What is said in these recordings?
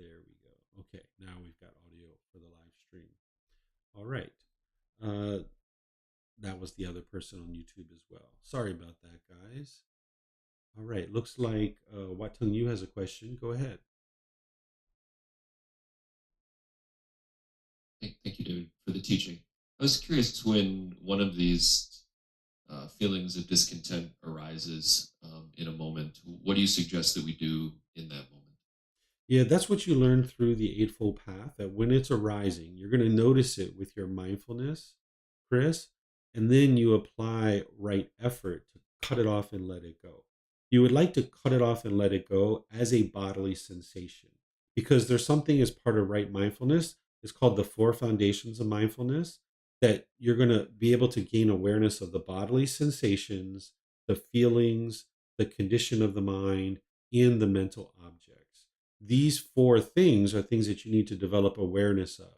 There we go. Okay, now we've got audio for the live stream. All right. Uh, that was the other person on YouTube as well. Sorry about that, guys. All right. Looks like Wat Tung Yu has a question. Go ahead. Thank you, David, for the teaching. I was curious when one of these feelings of discontent arises in a moment, what do you suggest that we do in that moment? Yeah, that's what you learn through the Eightfold Path, that when it's arising, you're going to notice it with your mindfulness, Chris, and then you apply right effort to cut it off and let it go. You would like to cut it off and let it go as a bodily sensation because there's something as part of right mindfulness. It's called the four foundations of mindfulness that you're going to be able to gain awareness of the bodily sensations, the feelings, the condition of the mind, and the mental objects. These four things are things that you need to develop awareness of.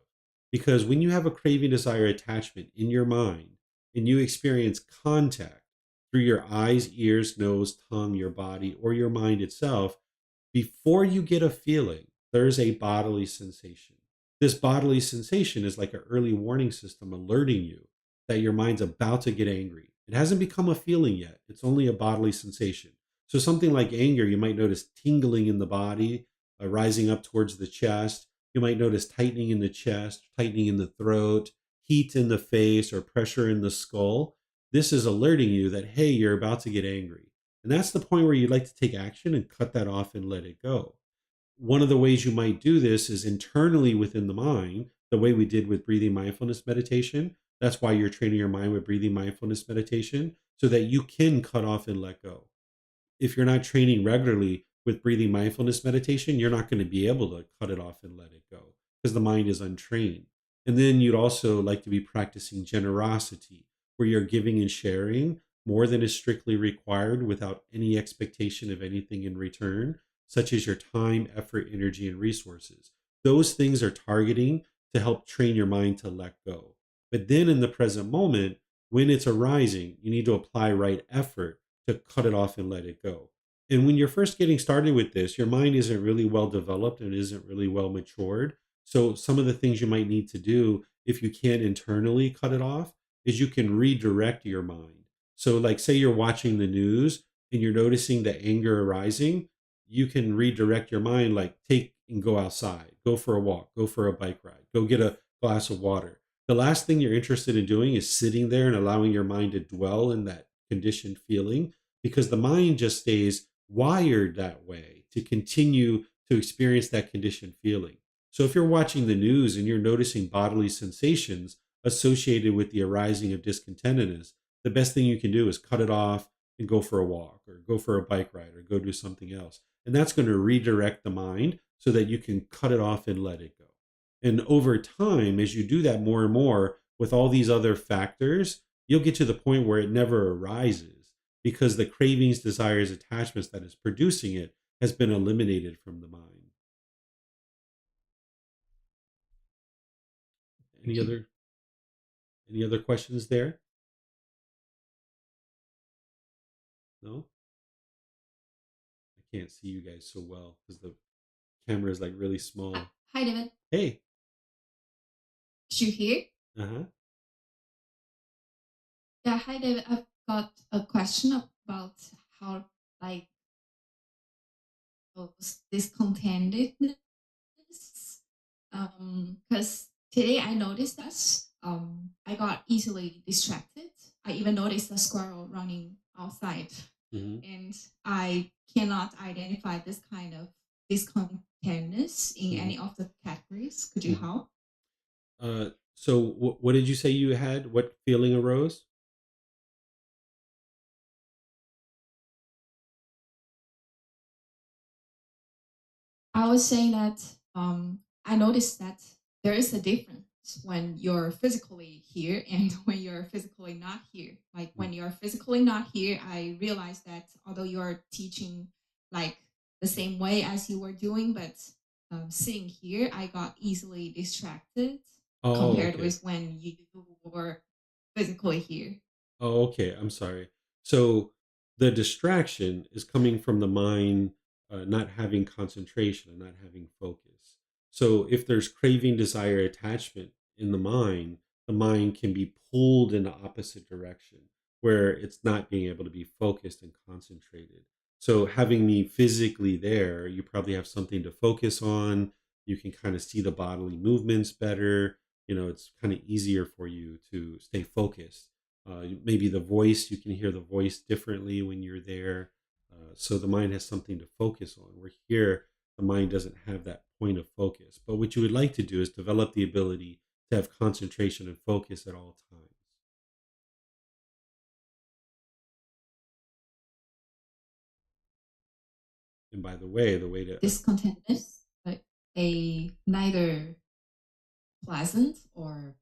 Because when you have a craving, desire, attachment in your mind and you experience contact through your eyes, ears, nose, tongue, your body, or your mind itself, before you get a feeling, there's a bodily sensation. This bodily sensation is like an early warning system alerting you that your mind's about to get angry. It hasn't become a feeling yet, it's only a bodily sensation. So, something like anger, you might notice tingling in the body, rising up towards the chest. You might notice tightening in the chest, tightening in the throat, heat in the face, or pressure in the skull. This is alerting you that, hey, you're about to get angry. And that's the point where you'd like to take action and cut that off and let it go. One of the ways you might do this is internally within the mind, the way we did with breathing mindfulness meditation. That's why you're training your mind with breathing mindfulness meditation so that you can cut off and let go. If you're not training regularly with breathing mindfulness meditation, you're not going to be able to cut it off and let it go because the mind is untrained. And then you'd also like to be practicing generosity, where you're giving and sharing more than is strictly required without any expectation of anything in return, such as your time, effort, energy, and resources. Those things are targeting to help train your mind to let go. But then in the present moment, when it's arising, you need to apply right effort to cut it off and let it go. And when you're first getting started with this, your mind isn't really well developed and isn't really well matured. So, some of the things you might need to do if you can't internally cut it off is you can redirect your mind. So, like, say you're watching the news and you're noticing the anger arising, you can redirect your mind, like, take and go outside, go for a walk, go for a bike ride, go get a glass of water. The last thing you're interested in doing is sitting there and allowing your mind to dwell in that conditioned feeling because the mind just stays wired that way to continue to experience that conditioned feeling. So if you're watching the news and you're noticing bodily sensations associated with the arising of discontentedness, the best thing you can do is cut it off and go for a walk or go for a bike ride or go do something else. And that's going to redirect the mind so that you can cut it off and let it go. And over time, as you do that more and more with all these other factors, you'll get to the point where it never arises because the cravings, desires, attachments that is producing it has been eliminated from the mind. Any Thank you. other any other questions there? No? I can't see you guys so well because the camera is like really small. Hi, David. Hey. You here? Uh-huh. Yeah, hi, David. I've got a question about how, like, discontentedness. Because today I noticed that I got easily distracted. I even noticed a squirrel running outside, and I cannot identify this kind of discontentedness in any of the categories. Could you help? So what did you say you had? What feeling arose? I was saying that I noticed that there is a difference when you're physically here and when you're physically not here. Like when you're physically not here, I realized that although you're teaching like the same way as you were doing, but sitting here, I got easily distracted compared Okay. with when you were physically here. Oh, okay. I'm sorry. So the distraction is coming from the mind not having concentration and not having focus. So if there's craving, desire, attachment in the mind can be pulled in the opposite direction where it's not being able to be focused and concentrated. So having me physically there, you probably have something to focus on. You can kind of see the bodily movements better. It's kind of easier for you to stay focused. Maybe the voice, you can hear the voice differently when you're there. So the mind has something to focus on. Where here, the mind doesn't have that point of focus. But what you would like to do is develop the ability to have concentration and focus at all times. And by the way to Discontentness, like a neither pleasant or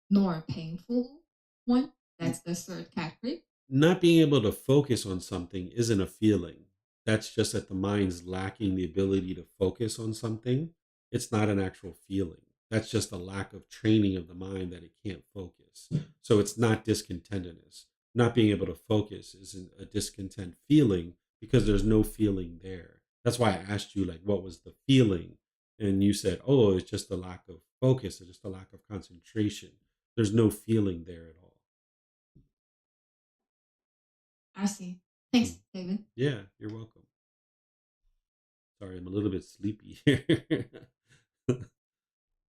nor painful one. That's the third category. not being able to focus on something isn't a feeling. That's just that the mind's lacking the ability to focus on something. It's not an actual feeling. That's just a lack of training of the mind that it can't focus. So it's not discontentedness. Not being able to focus isn't a discontent feeling because there's no feeling there. That's why I asked you, like, what was the feeling? And you said, oh, it's just a lack of focus, it's just a lack of concentration. There's no feeling there at all. I see. Thanks, Mm. David. Yeah, you're welcome. Sorry, I'm a little bit sleepy here.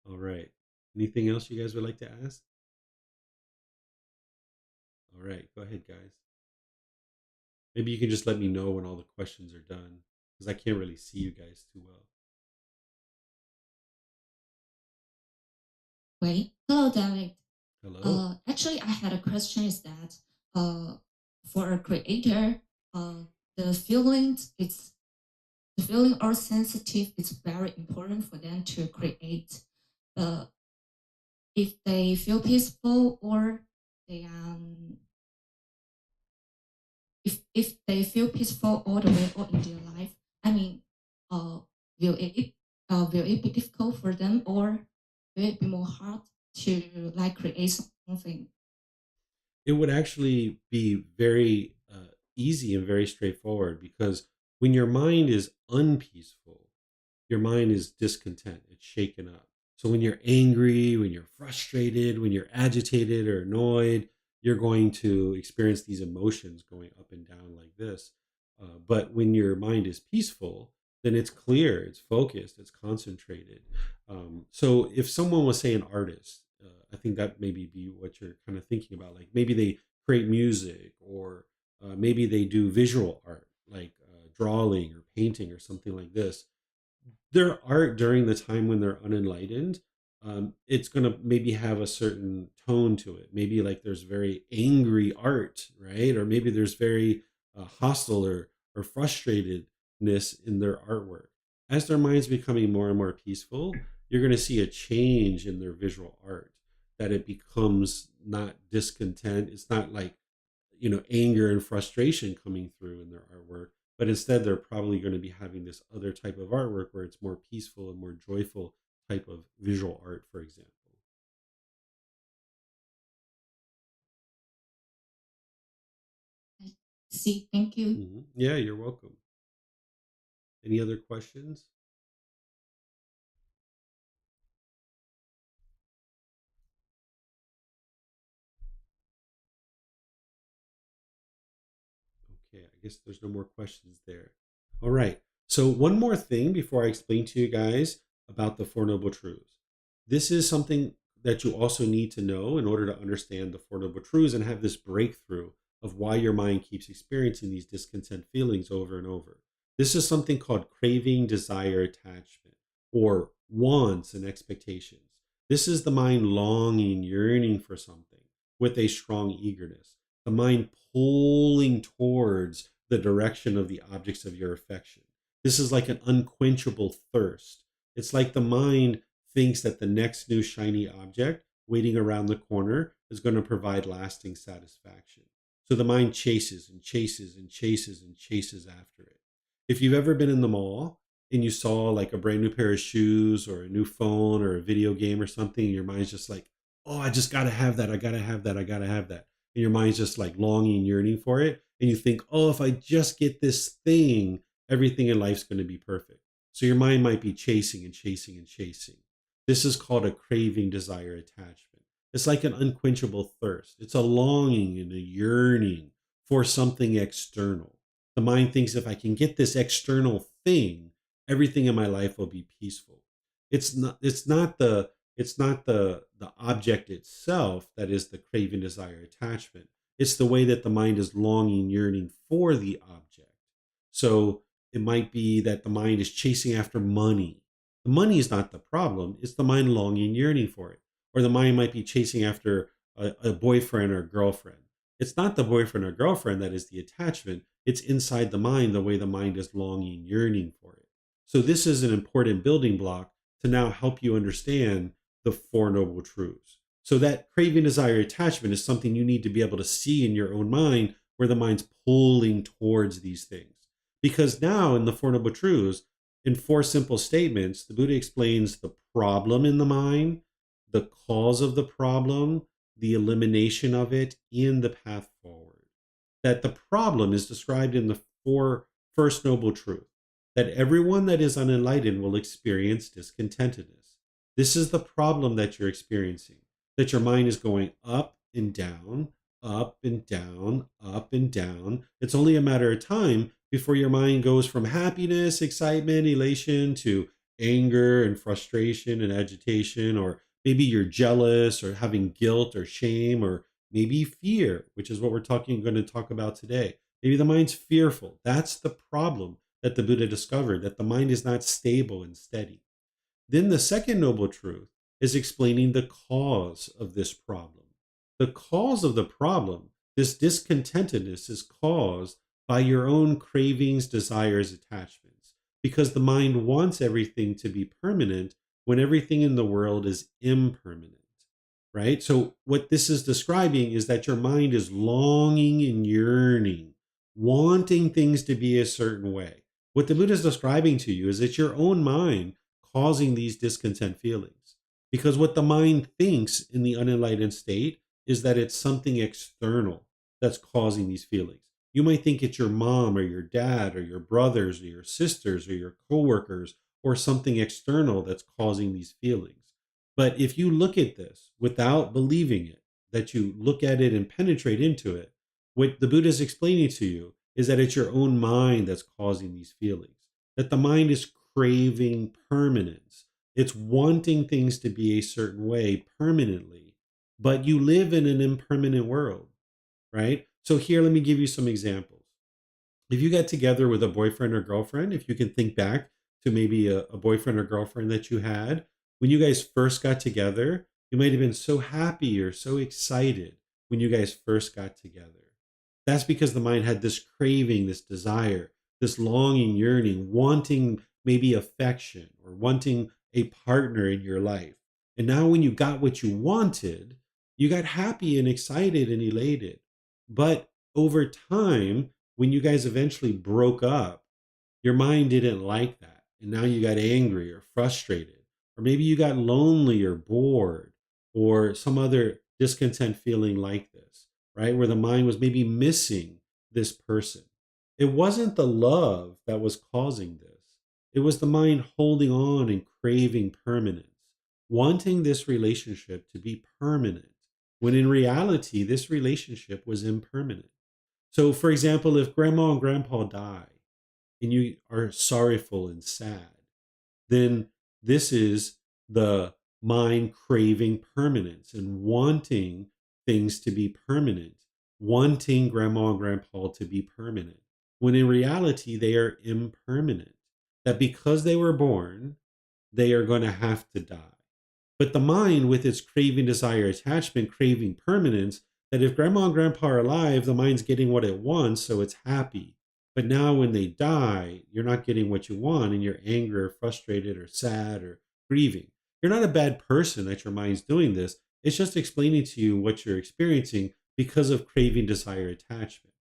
All right. Anything else you guys would like to ask? All right, go ahead, guys. Maybe you can just let me know when all the questions are done because I can't really see you guys too well. Wait. Hello, David. Hello? Actually, I had a question. Is that uh, for a creator, uh, the feelings it's the feeling or sensitive is very important for them to create. Uh, if they feel peaceful or they if they feel peaceful all the way or in their life, I mean, uh, will it be difficult for them or will it be more hard to like create something? It would actually be very easy and very straightforward because when your mind is unpeaceful, your mind is discontent, it's shaken up. So when you're angry, when you're frustrated, when you're agitated or annoyed, you're going to experience these emotions going up and down like this. But when your mind is peaceful, then it's clear, it's focused, it's concentrated. So if someone was, say, an artist, I think that maybe be what you're kind of thinking about. Like maybe they create music or maybe they do visual art, like drawing or painting or something like this. Their art during the time when they're unenlightened, it's going to maybe have a certain tone to it. Maybe like there's very angry art, right? Or maybe there's very hostile or frustratedness in their artwork. As their mind's becoming more and more peaceful, you're going to see a change in their visual art, that it becomes not discontent. It's not like anger and frustration coming through in their artwork, but instead they're probably going to be having this other type of artwork where it's more peaceful and more joyful type of visual art, for example. I see. Thank you. Yeah, you're welcome. Any other questions? Okay, I guess there's no more questions there. All right. So, one more thing before I explain to you guys about the Four Noble Truths. This is something that you also need to know in order to understand the Four Noble Truths and have this breakthrough of why your mind keeps experiencing these discontent feelings over and over. This is something called craving, desire, attachment, or wants and expectations. This is the mind longing, yearning for something with a strong eagerness, the mind pulling towards the direction of the objects of your affection. This is like an unquenchable thirst. It's like the mind thinks that the next new shiny object waiting around the corner is going to provide lasting satisfaction. So the mind chases and chases and chases and chases after it. If you've ever been in the mall and you saw like a brand new pair of shoes or a new phone or a video game or something, and your mind's just like, oh, I just got to have that. I got to have that. I got to have that. And your mind's just like longing, yearning for it. And you think, oh, if I just get this thing, everything in life's going to be perfect. So your mind might be chasing and chasing and chasing. This is called a craving, desire, attachment. It's like an unquenchable thirst. It's a longing and a yearning for something external. The mind thinks if I can get this external thing, everything in my life will be peaceful. It's not the object itself that is the craving, desire, attachment. It's the way that the mind is longing, yearning for the object. So it might be that the mind is chasing after money. The money is not the problem, it's the mind longing, yearning for it. Or the mind might be chasing after a boyfriend or girlfriend. It's not the boyfriend or girlfriend that is the attachment, it's inside the mind, the way the mind is longing, yearning for it. So this is an important building block to now help you understand the Four Noble Truths. So that craving, desire, attachment is something you need to be able to see in your own mind where the mind's pulling towards these things. Because now in the Four Noble Truths, in four simple statements, the Buddha explains the problem in the mind, the cause of the problem, the elimination of it, and the path forward. That the problem is described in the four first noble truth, that everyone that is unenlightened will experience discontentedness. This is the problem that you're experiencing, that your mind is going up and down, up and down, up and down. It's only a matter of time before your mind goes from happiness, excitement, elation to anger and frustration and agitation, or maybe you're jealous or having guilt or shame, or maybe fear, which is what we're going to talk about today. Maybe the mind's fearful. That's the problem that the Buddha discovered, that the mind is not stable and steady. Then the second noble truth is explaining the cause of this problem. The cause of the problem, this discontentedness, is caused by your own cravings, desires, attachments, because the mind wants everything to be permanent when everything in the world is impermanent, right? So, what this is describing is that your mind is longing and yearning, wanting things to be a certain way. What the Buddha is describing to you is that your own mind causing these discontent feelings. Because what the mind thinks in the unenlightened state is that it's something external that's causing these feelings. You might think it's your mom or your dad or your brothers or your sisters or your coworkers or something external that's causing these feelings. But if you look at this without believing it, that you look at it and penetrate into it, what the Buddha is explaining to you is that it's your own mind that's causing these feelings, that the mind is craving permanence. It's wanting things to be a certain way permanently, but you live in an impermanent world, right? So here, let me give you some examples. If you get together with a boyfriend or girlfriend, if you can think back to maybe a boyfriend or girlfriend that you had, when you guys first got together, you might have been so happy or so excited when you guys first got together. That's because the mind had this craving, this desire, this longing, yearning, wanting maybe affection or wanting a partner in your life. And now, when you got what you wanted, you got happy and excited and elated. But over time, when you guys eventually broke up, your mind didn't like that. And now you got angry or frustrated, or maybe you got lonely or bored, or some other discontent feeling like this, right? Where the mind was maybe missing this person. It wasn't the love that was causing this, it was the mind holding on and craving permanence, wanting this relationship to be permanent, when in reality, this relationship was impermanent. So, for example, if grandma and grandpa die and you are sorrowful and sad, then this is the mind craving permanence and wanting things to be permanent, wanting grandma and grandpa to be permanent, when in reality, they are impermanent. That because they were born, they are going to have to die. But the mind, with its craving, desire, attachment, craving permanence, that if grandma and grandpa are alive, the mind's getting what it wants, so it's happy. But now when they die, you're not getting what you want, and you're angry or frustrated or sad or grieving. You're not a bad person that your mind's doing this. It's just explaining to you what you're experiencing because of craving, desire, attachment.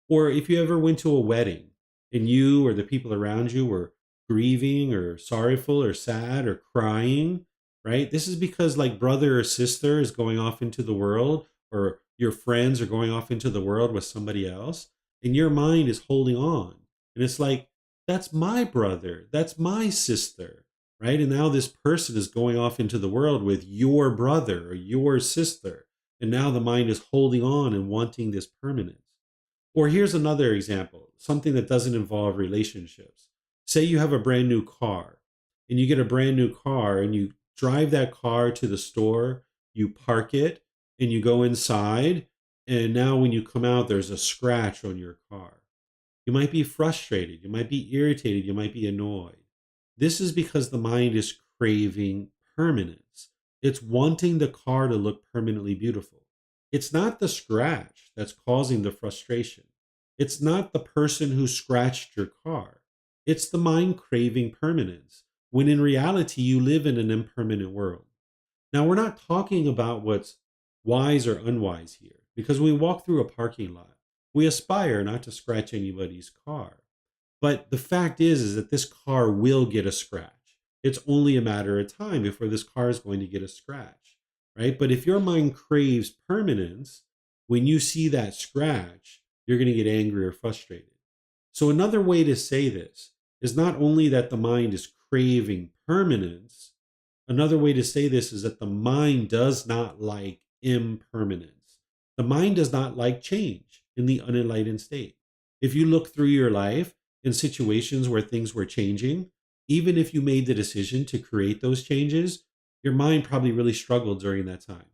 Or if you ever went to a wedding and you or the people around you were grieving or sorrowful or sad or crying, right? This is because, like, brother or sister is going off into the world, or your friends are going off into the world with somebody else, and your mind is holding on. And it's like That's my brother. That's my sister. Right. And now this person is going off into the world with your brother or your sister. And now the mind is holding on and wanting this permanence. Or here's another example, something that doesn't involve relationships. Say you have a brand new car and you get a brand new car and you drive that car to the store, you park it and you go inside. And now when you come out, there's a scratch on your car. You might be frustrated. You might be irritated. You might be annoyed. This is because the mind is craving permanence. It's wanting the car to look permanently beautiful. It's not the scratch that's causing the frustration. It's not the person who scratched your car. It's the mind craving permanence, when in reality, you live in an impermanent world. Now, we're not talking about what's wise or unwise here, because when we walk through a parking lot, we aspire not to scratch anybody's car. But the fact is that this car will get a scratch. It's only a matter of time before this car is going to get a scratch, right? But if your mind craves permanence, when you see that scratch, you're going to get angry or frustrated. So, another way to say this is not only that the mind is craving permanence, another way to say this is that the mind does not like impermanence. The mind does not like change in the unenlightened state. If you look through your life in situations where things were changing, even if you made the decision to create those changes, your mind probably really struggled during that time.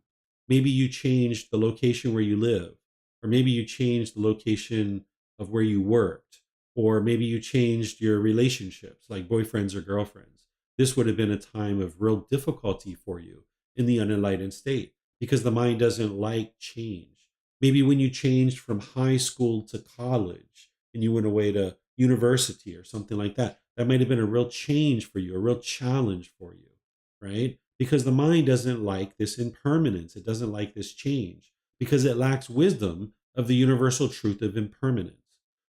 Maybe you changed the location where you live, or maybe you changed the location of where you worked, or maybe you changed your relationships, like boyfriends or girlfriends. This would have been a time of real difficulty for you in the unenlightened state because the mind doesn't like change. Maybe when you changed from high school to college and you went away to university or something like that, that might have been a real change for you, a real challenge for you, right? Because the mind doesn't like this impermanence. It doesn't like this change because it lacks wisdom of the universal truth of impermanence.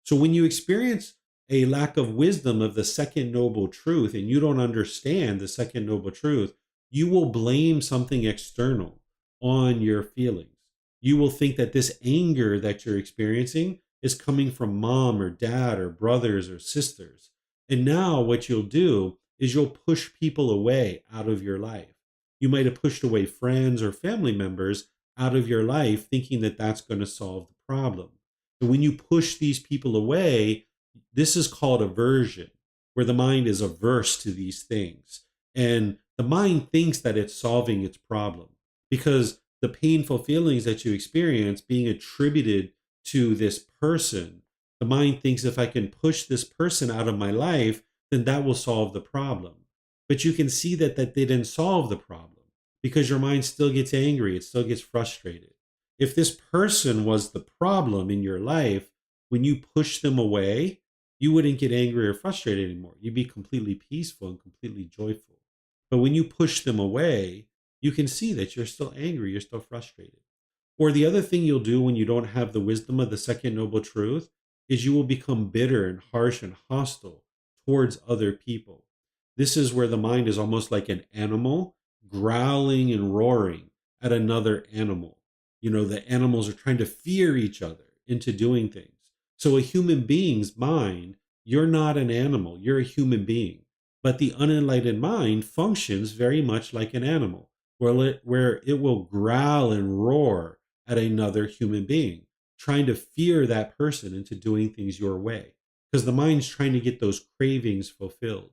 So when you experience a lack of wisdom of the second noble truth and you don't understand the second noble truth, you will blame something external on your feelings. You will think that this anger that you're experiencing is coming from mom or dad or brothers or sisters. And now what you'll do is you'll push people away out of your life. You might have pushed away friends or family members out of your life thinking that that's going to solve the problem. And when you push these people away, this is called aversion, where the mind is averse to these things. And the mind thinks that it's solving its problem because the painful feelings that you experience being attributed to this person, the mind thinks if I can push this person out of my life, then that will solve the problem. But you can see that that didn't solve the problem because your mind still gets angry, it still gets frustrated. If this person was the problem in your life, when you push them away, you wouldn't get angry or frustrated anymore. You'd be completely peaceful and completely joyful. But when you push them away, you can see that you're still angry, you're still frustrated. Or the other thing you'll do when you don't have the wisdom of the second noble truth is you will become bitter and harsh and hostile towards other people. This is where the mind is almost like an animal growling and roaring at another animal. You know, the animals are trying to fear each other into doing things. So a human being's mind, you're not an animal, you're a human being. But the unenlightened mind functions very much like an animal, where it will growl and roar at another human being, trying to fear that person into doing things your way. Because the mind's trying to get those cravings fulfilled.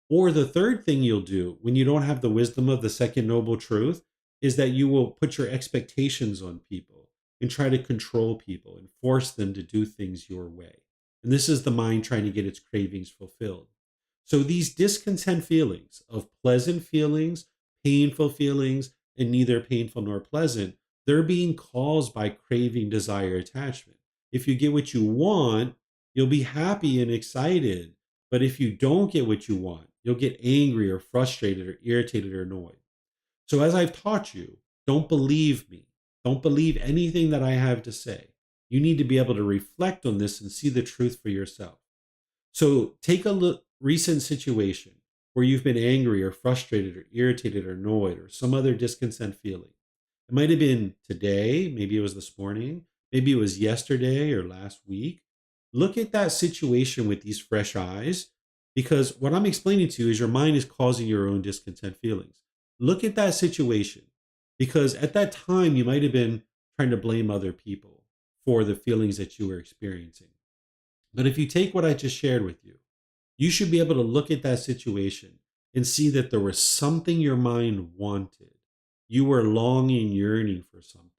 Or the third thing you'll do when you don't have the wisdom of the second noble truth is that you will put your expectations on people and try to control people and force them to do things your way. And this is the mind trying to get its cravings fulfilled. So these discontent feelings of pleasant feelings, painful feelings, and neither painful nor pleasant, they're being caused by craving, desire, attachment. If you get what you want, you'll be happy and excited. But if you don't get what you want, you'll get angry or frustrated or irritated or annoyed. So, as I've taught you, don't believe me. Don't believe anything that I have to say. You need to be able to reflect on this and see the truth for yourself. So, take a recent situation where you've been angry or frustrated or irritated or annoyed or some other discontent feeling. It might have been today, maybe it was this morning, maybe it was yesterday or last week. Look at that situation with these fresh eyes, because what I'm explaining to you is your mind is causing your own discontent feelings. Look at that situation, because at that time you might have been trying to blame other people for the feelings that you were experiencing. But if you take what I just shared with you, you should be able to look at that situation and see that there was something your mind wanted. You were longing, yearning for something.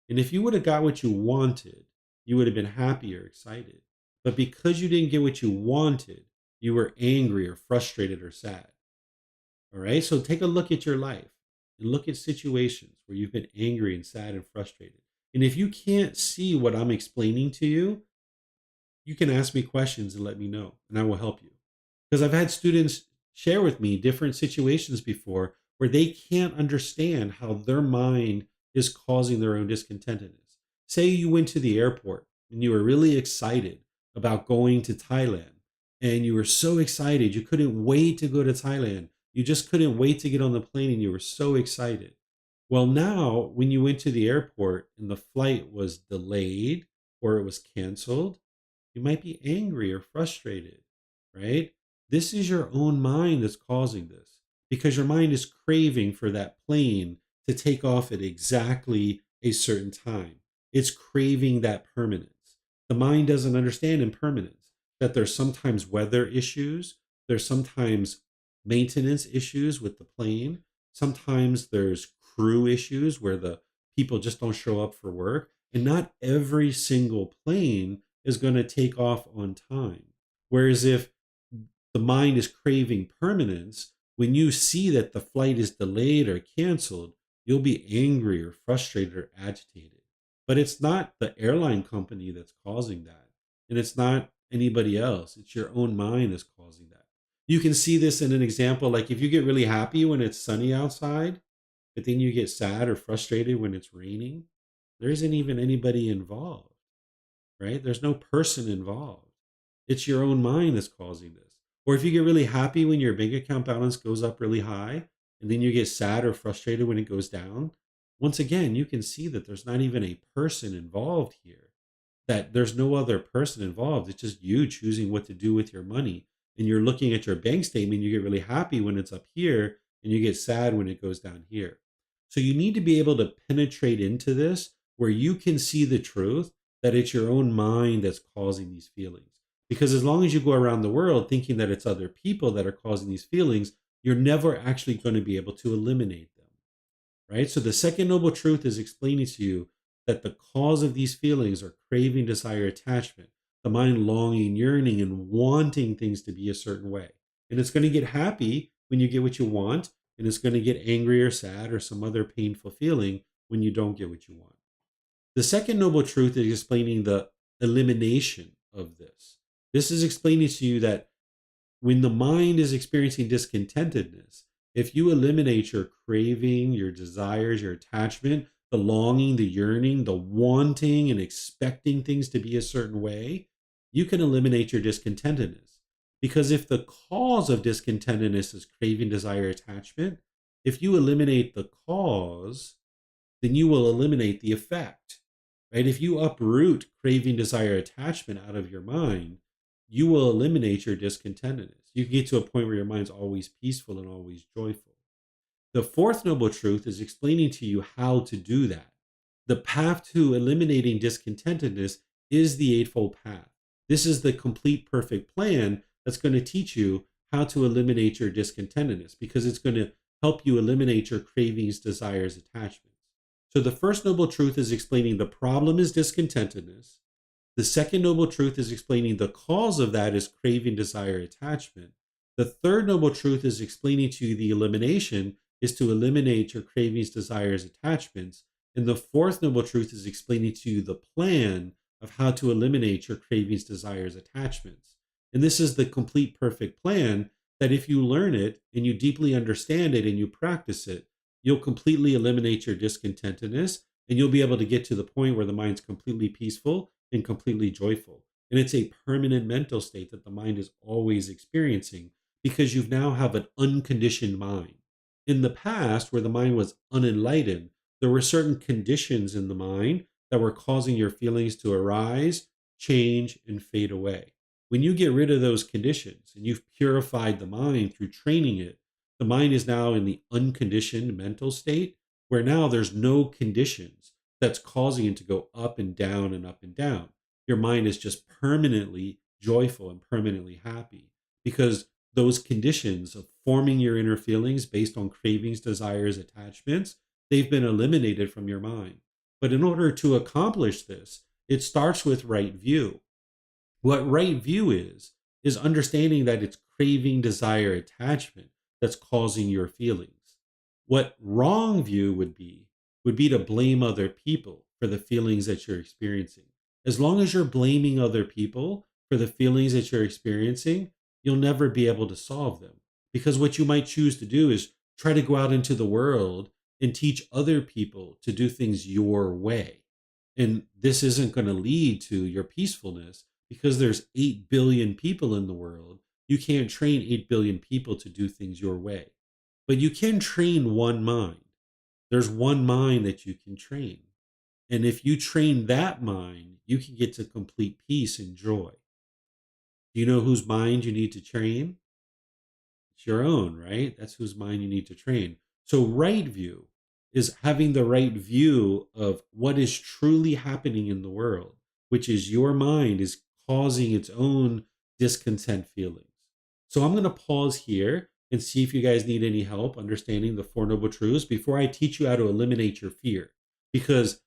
And if you would have got what you wanted, you would have been happy or excited. But because you didn't get what you wanted, you were angry or frustrated or sad. All right. So take a look at your life and look at situations where you've been angry and sad and frustrated. And if you can't see what I'm explaining to you, you can ask me questions and let me know, and I will help you. Because I've had students share with me different situations before where they can't understand how their mind is causing their own discontentedness. Say you went to the airport and you were really excited about going to Thailand, and you were so excited you couldn't wait to go to Thailand. You just couldn't wait to get on the plane and you were so excited. Well, now when you went to the airport and the flight was delayed or it was canceled, you might be angry or frustrated, right? This is your own mind that's causing this, because your mind is craving for that plane to take off at exactly a certain time. It's craving that permanence. The mind doesn't understand impermanence, that there's sometimes weather issues, there's sometimes maintenance issues with the plane, sometimes there's crew issues where the people just don't show up for work. And not every single plane is going to take off on time. Whereas if the mind is craving permanence, when you see that the flight is delayed or canceled, you'll be angry or frustrated or agitated. But it's not the airline company that's causing that. And it's not anybody else. It's your own mind that's causing that. You can see this in an example like if you get really happy when it's sunny outside, but then you get sad or frustrated when it's raining, there isn't even anybody involved, right? There's no person involved. It's your own mind that's causing this. Or if you get really happy when your bank account balance goes up really high, and then you get sad or frustrated when it goes down, once again, you can see that there's not even a person involved here, that there's no other person involved. It's just you choosing what to do with your money. And you're looking at your bank statement, you get really happy when it's up here, and you get sad when it goes down here. So you need to be able to penetrate into this where you can see the truth that it's your own mind that's causing these feelings. Because as long as you go around the world thinking that it's other people that are causing these feelings, you're never actually going to be able to eliminate them, right? So the second noble truth is explaining to you that the cause of these feelings are craving, desire, attachment, the mind longing, yearning, and wanting things to be a certain way. And it's going to get happy when you get what you want, and it's going to get angry or sad or some other painful feeling when you don't get what you want. The second noble truth is explaining the elimination of this. This is explaining to you that when the mind is experiencing discontentedness, if you eliminate your craving, your desires, your attachment, the longing, the yearning, the wanting, and expecting things to be a certain way, you can eliminate your discontentedness. Because if the cause of discontentedness is craving, desire, attachment, if you eliminate the cause, then you will eliminate the effect, right? If you uproot craving, desire, attachment out of your mind, you will eliminate your discontentedness. You can get to a point where your mind's always peaceful and always joyful. The fourth noble truth is explaining to you how to do that. The path to eliminating discontentedness is the Eightfold Path. This is the complete perfect plan that's going to teach you how to eliminate your discontentedness, because it's going to help you eliminate your cravings, desires, attachments. So the first noble truth is explaining the problem is discontentedness. The second noble truth is explaining the cause of that is craving, desire, attachment. The third noble truth is explaining to you the elimination is to eliminate your cravings, desires, attachments. And the fourth noble truth is explaining to you the plan of how to eliminate your cravings, desires, attachments. And this is the complete perfect plan that if you learn it and you deeply understand it and you practice it, you'll completely eliminate your discontentedness, and you'll be able to get to the point where the mind's completely peaceful and completely joyful. And it's a permanent mental state that the mind is always experiencing, because you now have an unconditioned mind. In the past, where the mind was unenlightened, there were certain conditions in the mind that were causing your feelings to arise change, and fade away. When you get rid of those conditions and you've purified the mind through training it, the mind is now in the unconditioned mental state where now there's no conditions that's causing it to go up and down and up and down. Your mind is just permanently joyful and permanently happy because those conditions of forming your inner feelings based on cravings, desires, attachments, they've been eliminated from your mind. But in order to accomplish this, it starts with right view. What right view is understanding that it's craving, desire, attachment that's causing your feelings. What wrong view would be to blame other people for the feelings that you're experiencing. As long as you're blaming other people for the feelings that you're experiencing, you'll never be able to solve them. Because what you might choose to do is try to go out into the world and teach other people to do things your way. And this isn't going to lead to your peacefulness because there's 8 billion people in the world. You can't train 8 billion people to do things your way. But you can train one mind. There's one mind that you can train. And if you train that mind, you can get to complete peace and joy. Do you know whose mind you need to train? It's your own, right? That's whose mind you need to train. So, right view is having the right view of what is truly happening in the world, which is your mind is causing its own discontent feelings. So, I'm going to pause here and see if you guys need any help understanding the Four Noble Truths before I teach you how to eliminate your fear. Because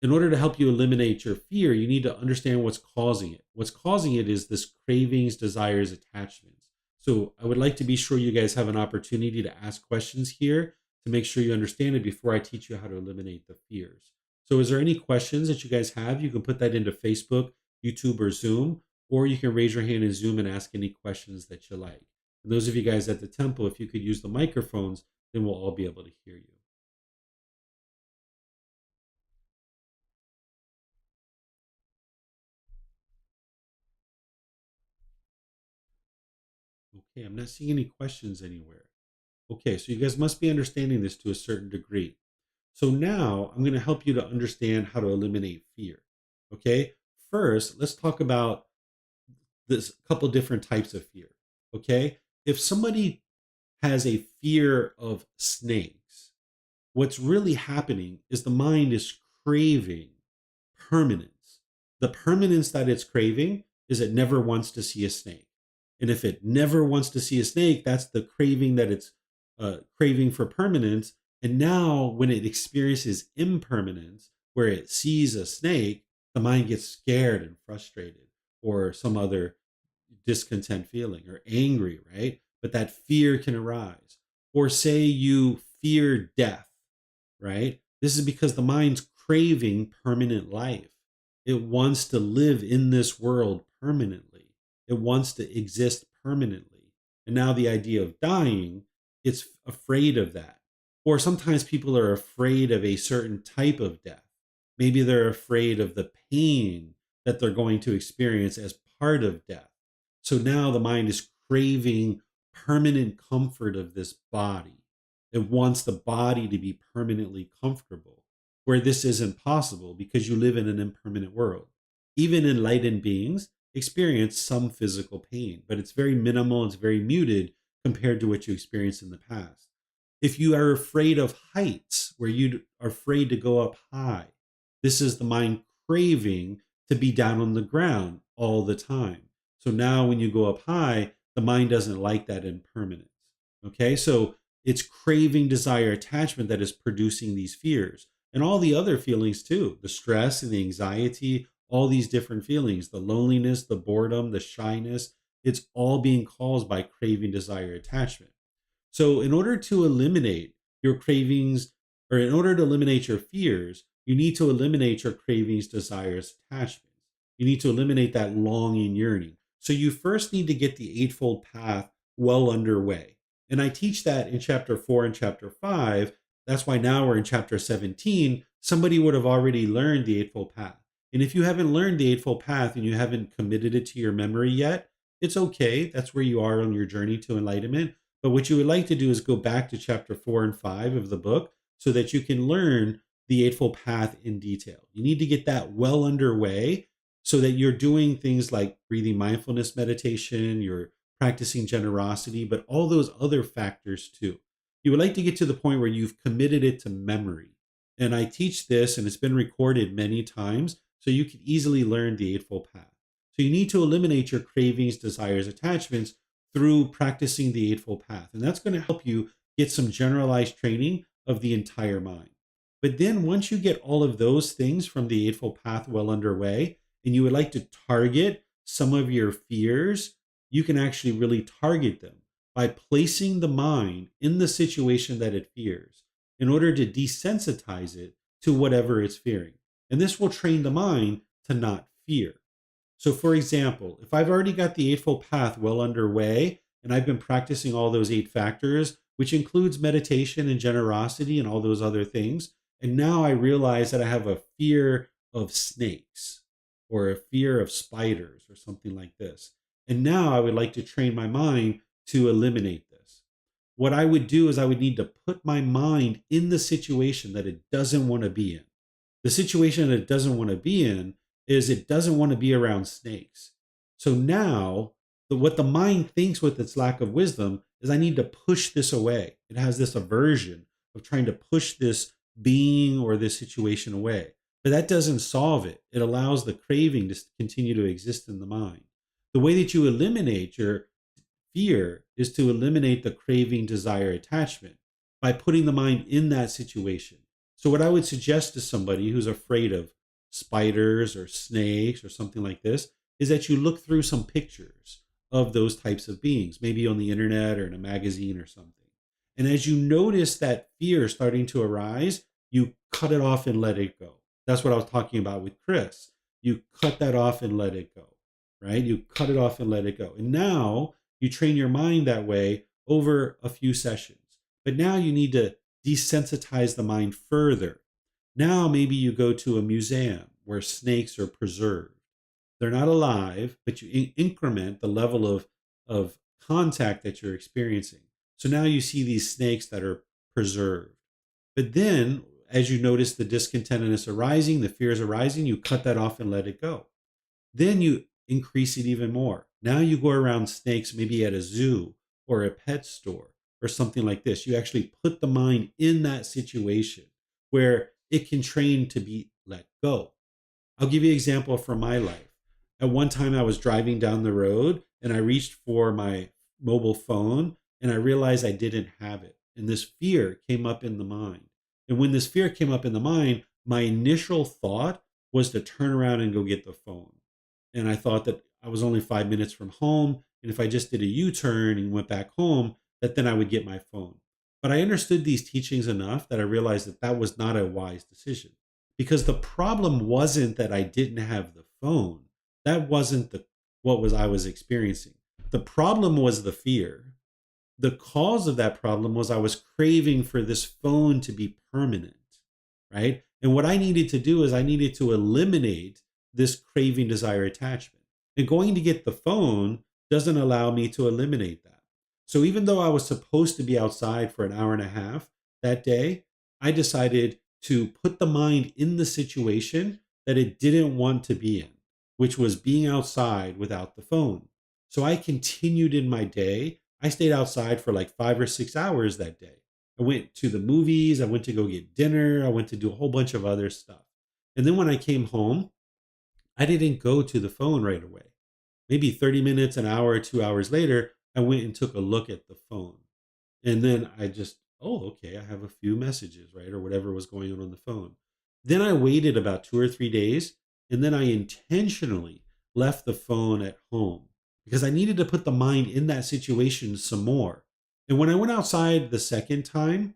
in order to help you eliminate your fear, you need to understand what's causing it. What's causing it is this cravings, desires, attachments. So I would like to be sure you guys have an opportunity to ask questions here to make sure you understand it before I teach you how to eliminate the fears. So is there any questions that you guys have? You can put that into Facebook, YouTube, or Zoom, or you can raise your hand in Zoom and ask any questions that you like. And those of you guys at the temple, if you could use the microphones, then we'll all be able to hear you. Okay, I'm not seeing any questions anywhere. Okay, so you guys must be understanding this to a certain degree. So now I'm going to help you to understand how to eliminate fear. Okay, first, let's talk about this couple different types of fear. Okay, if somebody has a fear of snakes, what's really happening is the mind is craving permanence. The permanence that it's craving is it never wants to see a snake. And if it never wants to see a snake, that's the craving that it's craving for permanence. And now, when it experiences impermanence, where it sees a snake, the mind gets scared and frustrated, or some other discontent feeling, or angry, right? But that fear can arise. Or say you fear death, right? This is because the mind's craving permanent life. It wants to live in this world permanently. It wants to exist permanently. And now the idea of dying, it's afraid of that. Or sometimes people are afraid of a certain type of death. Maybe they're afraid of the pain that they're going to experience as part of death. So now the mind is craving permanent comfort of this body. It wants the body to be permanently comfortable, where this isn't possible because you live in an impermanent world. Even enlightened beings experience some physical pain, but it's very minimal, it's very muted compared to what you experienced in the past. If you are afraid of heights, where you are afraid to go up high, this is the mind craving to be down on the ground all the time. So now when you go up high, the mind doesn't like that impermanence. Okay, so it's craving, desire, attachment that is producing these fears and all the other feelings too, the stress and the anxiety, all these different feelings, the loneliness, the boredom, the shyness. It's all being caused by craving, desire, attachment. So, in order to eliminate your cravings, or in order to eliminate your fears, you need to eliminate your cravings, desires, attachments. You need to eliminate that longing, yearning. So, you first need to get the Eightfold Path well underway. And I teach that in chapter 4 and chapter 5. That's why now we're in chapter 17. Somebody would have already learned the Eightfold Path. And if you haven't learned the Eightfold Path and you haven't committed it to your memory yet, it's okay. That's where you are on your journey to enlightenment. But what you would like to do is go back to chapter 4 and 5 of the book so that you can learn the Eightfold Path in detail. You need to get that well underway so that you're doing things like breathing mindfulness meditation, you're practicing generosity, but all those other factors too. You would like to get to the point where you've committed it to memory. And I teach this, and it's been recorded many times, so you can easily learn the Eightfold Path. So you need to eliminate your cravings, desires, attachments through practicing the Eightfold Path. And that's going to help you get some generalized training of the entire mind. But then once you get all of those things from the Eightfold Path well underway, and you would like to target some of your fears, you can actually really target them by placing the mind in the situation that it fears in order to desensitize it to whatever it's fearing. And this will train the mind to not fear. So, for example, if I've already got the Eightfold Path well underway and I've been practicing all those 8 factors, which includes meditation and generosity and all those other things, and now I realize that I have a fear of snakes or a fear of spiders or something like this. And now I would like to train my mind to eliminate this. What I would do is I would need to put my mind in the situation that it doesn't want to be in. The situation that it doesn't want to be in is it doesn't want to be around snakes. So now, what the mind thinks with its lack of wisdom is I need to push this away. It has this aversion of trying to push this being or this situation away. But that doesn't solve it. It allows the craving to continue to exist in the mind. The way that you eliminate your fear is to eliminate the craving, desire, attachment by putting the mind in that situation. So, what I would suggest to somebody who's afraid of spiders or snakes or something like this is that you look through some pictures of those types of beings, maybe on the internet or in a magazine or something. And as you notice that fear starting to arise, you cut it off and let it go. That's what I was talking about with Chris. You cut that off and let it go, right? You cut it off and let it go. And now you train your mind that way over a few sessions. But now you need to desensitize the mind further. Now maybe you go to a museum where snakes are preserved. They're not alive, but you increment the level of contact that you're experiencing. So now you see these snakes that are preserved. But then, as you notice the discontentedness arising, the fears arising, you cut that off and let it go. Then you increase it even more. Now you go around snakes maybe at a zoo or a pet store or something like this. You actually put the mind in that situation where it can train to be let go. I'll give you an example from my life. At one time, I was driving down the road and I reached for my mobile phone and I realized I didn't have it. And this fear came up in the mind. And when this fear came up in the mind, my initial thought was to turn around and go get the phone. And I thought that I was only 5 minutes from home. And if I just did a U-turn and went back home, that then I would get my phone. But I understood these teachings enough that I realized that that was not a wise decision. Because the problem wasn't that I didn't have the phone. That wasn't I was experiencing. The problem was the fear. The cause of that problem was I was craving for this phone to be permanent, right? And what I needed to do is I needed to eliminate this craving, desire, attachment. And going to get the phone doesn't allow me to eliminate that. So even though I was supposed to be outside for an hour and a half that day, I decided to put the mind in the situation that it didn't want to be in, which was being outside without the phone. So I continued in my day. I stayed outside for like 5 or 6 hours that day. I went to the movies. I went to go get dinner. I went to do a whole bunch of other stuff. And then when I came home, I didn't go to the phone right away. Maybe 30 minutes, an hour, 2 hours later, I went and took a look at the phone. And then I just, oh, okay, I have a few messages, right? Or whatever was going on the phone. Then I waited about 2 or 3 days. And then I intentionally left the phone at home because I needed to put the mind in that situation some more. And when I went outside the second time,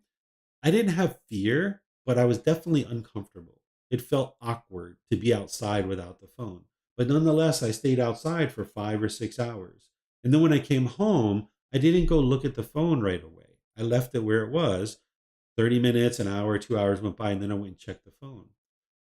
I didn't have fear, but I was definitely uncomfortable. It felt awkward to be outside without the phone. But nonetheless, I stayed outside for 5 or 6 hours. And then when I came home, I didn't go look at the phone right away. I left it where it was. 30 minutes, an hour, 2 hours went by, and then I went and checked the phone.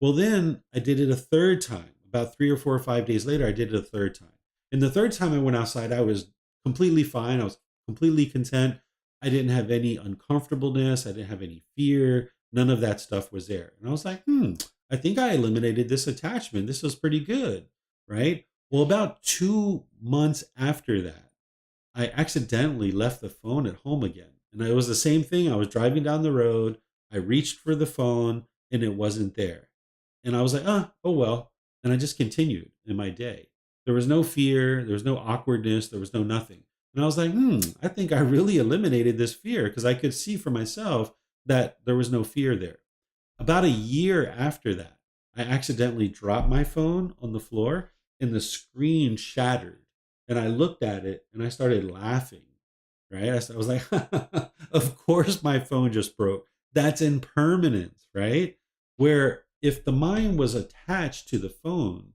Well, then I did it a third time. About 3 or 4 or 5 days later, I did it a third time. And the third time I went outside, I was completely fine. I was completely content. I didn't have any uncomfortableness. I didn't have any fear. None of that stuff was there. And I was like, I think I eliminated this attachment. This was pretty good. right? Well, about 2 months after that, I accidentally left the phone at home again. And it was the same thing. I was driving down the road. I reached for the phone and it wasn't there. And I was like, oh well. And I just continued in my day. There was no fear. There was no awkwardness. There was no nothing. And I was like, I think I really eliminated this fear because I could see for myself that there was no fear there. About a year after that, I accidentally dropped my phone on the floor and the screen shattered. And I looked at it and I started laughing, right? I was like, of course my phone just broke. That's impermanence, right? Where if the mind was attached to the phone,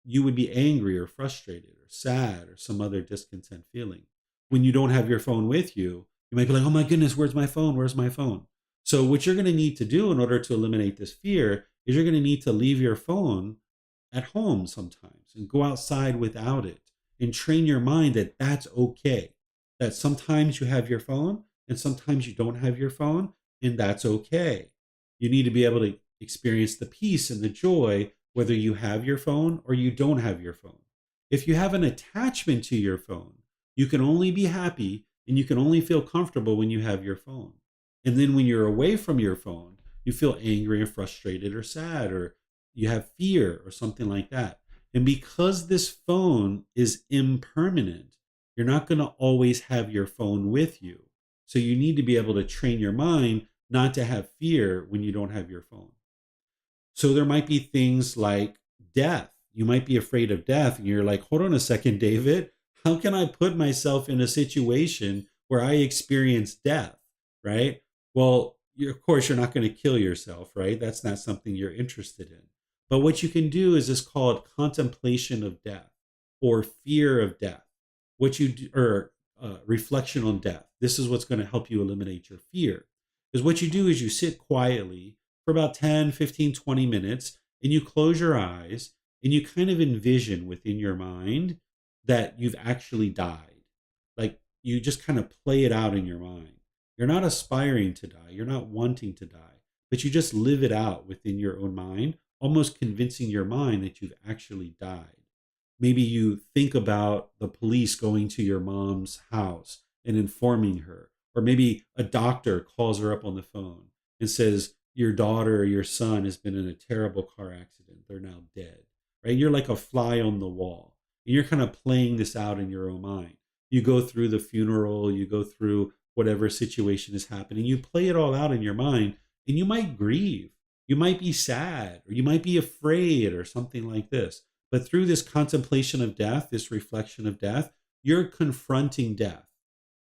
you would be angry or frustrated or sad or some other discontent feeling. When you don't have your phone with you, you might be like, oh my goodness, where's my phone? Where's my phone? So, what you're going to need to do in order to eliminate this fear is you're going to need to leave your phone at home sometimes and go outside without it and train your mind that that's okay. That sometimes you have your phone and sometimes you don't have your phone, and that's okay. You need to be able to experience the peace and the joy whether you have your phone or you don't have your phone. If you have an attachment to your phone, you can only be happy and you can only feel comfortable when you have your phone. And then when you're away from your phone, you feel angry or frustrated or sad or you have fear or something like that. And because this phone is impermanent, you're not going to always have your phone with you. So you need to be able to train your mind not to have fear when you don't have your phone. So there might be things like death. You might be afraid of death, and you're like, hold on a second, David. How can I put myself in a situation where I experience death? Right? Well, of course, you're not going to kill yourself, right? That's not something you're interested in. But what you can do is this called contemplation of death or fear of death. What you do, or reflection on death. This is what's going to help you eliminate your fear. Because what you do is you sit quietly for about 10, 15, 20 minutes, and you close your eyes and you kind of envision within your mind that you've actually died. Like you just kind of play it out in your mind. You're not aspiring to die, you're not wanting to die, but you just live it out within your own mind, almost convincing your mind that you've actually died. Maybe you think about the police going to your mom's house and informing her, or maybe a doctor calls her up on the phone and says, your daughter or your son has been in a terrible car accident. They're now dead, right? You're like a fly on the wall. And you're kind of playing this out in your own mind. You go through the funeral, you go through whatever situation is happening, you play it all out in your mind, and you might grieve. You might be sad, or you might be afraid, or something like this. But through this contemplation of death, this reflection of death, you're confronting death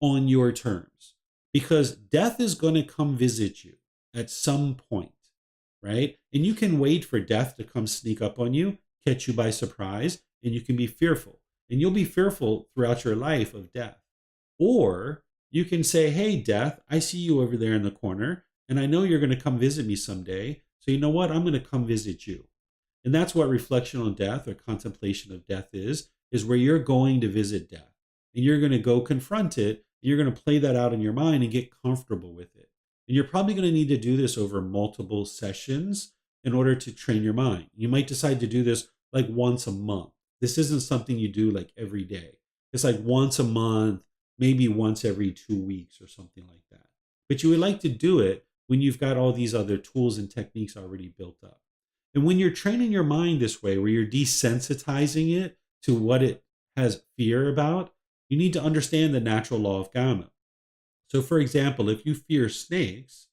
on your terms because death is going to come visit you at some point, right? And you can wait for death to come sneak up on you, catch you by surprise, and you can be fearful. And you'll be fearful throughout your life of death. Or you can say, hey, death, I see you over there in the corner, and I know you're going to come visit me someday. So you know what? I'm going to come visit you. And that's what reflection on death or contemplation of death is where you're going to visit death. And you're going to go confront it. You're going to play that out in your mind and get comfortable with it. And you're probably going to need to do this over multiple sessions in order to train your mind. You might decide to do this like once a month. This isn't something you do like every day. It's like once a month, maybe once every 2 weeks or something like that. But you would like to do it when you've got all these other tools and techniques already built up. And when you're training your mind this way, where you're desensitizing it to what it has fear about, you need to understand the natural law of gamma. So, for example, if you fear snakes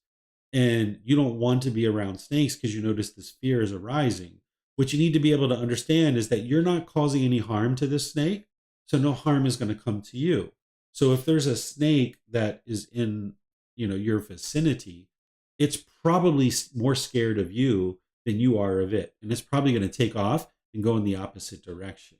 and you don't want to be around snakes because you notice this fear is arising, what you need to be able to understand is that you're not causing any harm to this snake. So no harm is going to come to you. So if there's a snake that is in, your vicinity, it's probably more scared of you than you are of it. And it's probably going to take off and go in the opposite direction,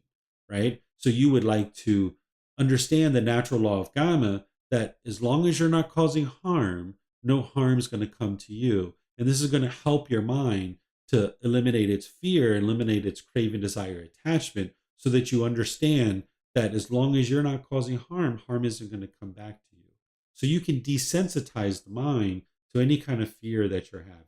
right? So you would like to understand the natural law of gamma that as long as you're not causing harm, no harm is going to come to you. And this is going to help your mind to eliminate its fear, eliminate its craving, desire, attachment, so that you understand that as long as you're not causing harm, harm isn't going to come back to you. So you can desensitize the mind to any kind of fear that you're having.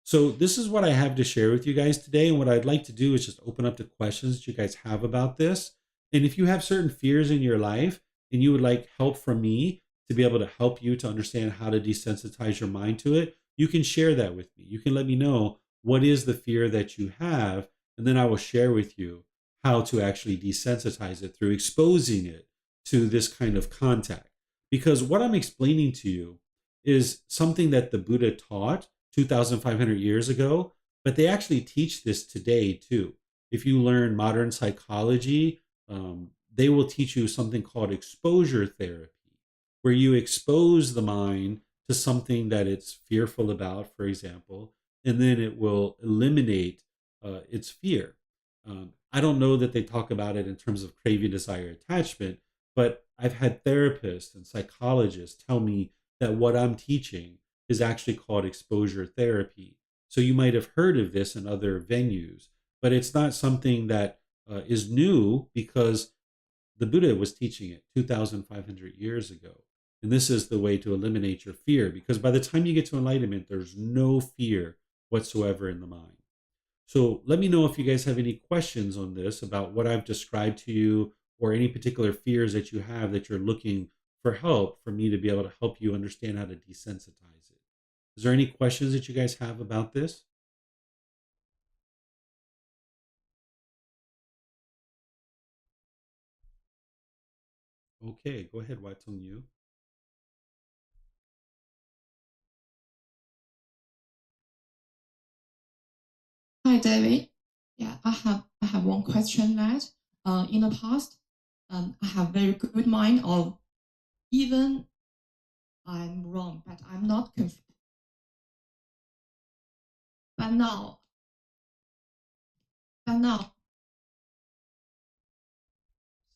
So this is what I have to share with you guys today. And what I'd like to do is just open up to questions that you guys have about this. And if you have certain fears in your life and you would like help from me to be able to help you to understand how to desensitize your mind to it, you can share that with me. You can let me know what is the fear that you have, and then I will share with you how to actually desensitize it through exposing it to this kind of contact. Because what I'm explaining to you is something that the Buddha taught 2,500 years ago, but they actually teach this today too. If you learn modern psychology, they will teach you something called exposure therapy, where you expose the mind to something that it's fearful about, for example, and then it will eliminate its fear. I don't know that they talk about it in terms of craving, desire, attachment, but I've had therapists and psychologists tell me that what I'm teaching is actually called exposure therapy. So you might have heard of this in other venues, but it's not something that is new because the Buddha was teaching it 2,500 years ago. And this is the way to eliminate your fear because by the time you get to enlightenment, there's no fear whatsoever in the mind. So let me know if you guys have any questions on this about what I've described to you or any particular fears that you have that you're looking for help for me to be able to help you understand how to desensitize it. Is there any questions that you guys have about this? Okay, go ahead, Wat Tung you. Hi, David. Yeah, I have one question that in the past, I have very good mind of even I'm wrong, but I'm not confused. But now, but now,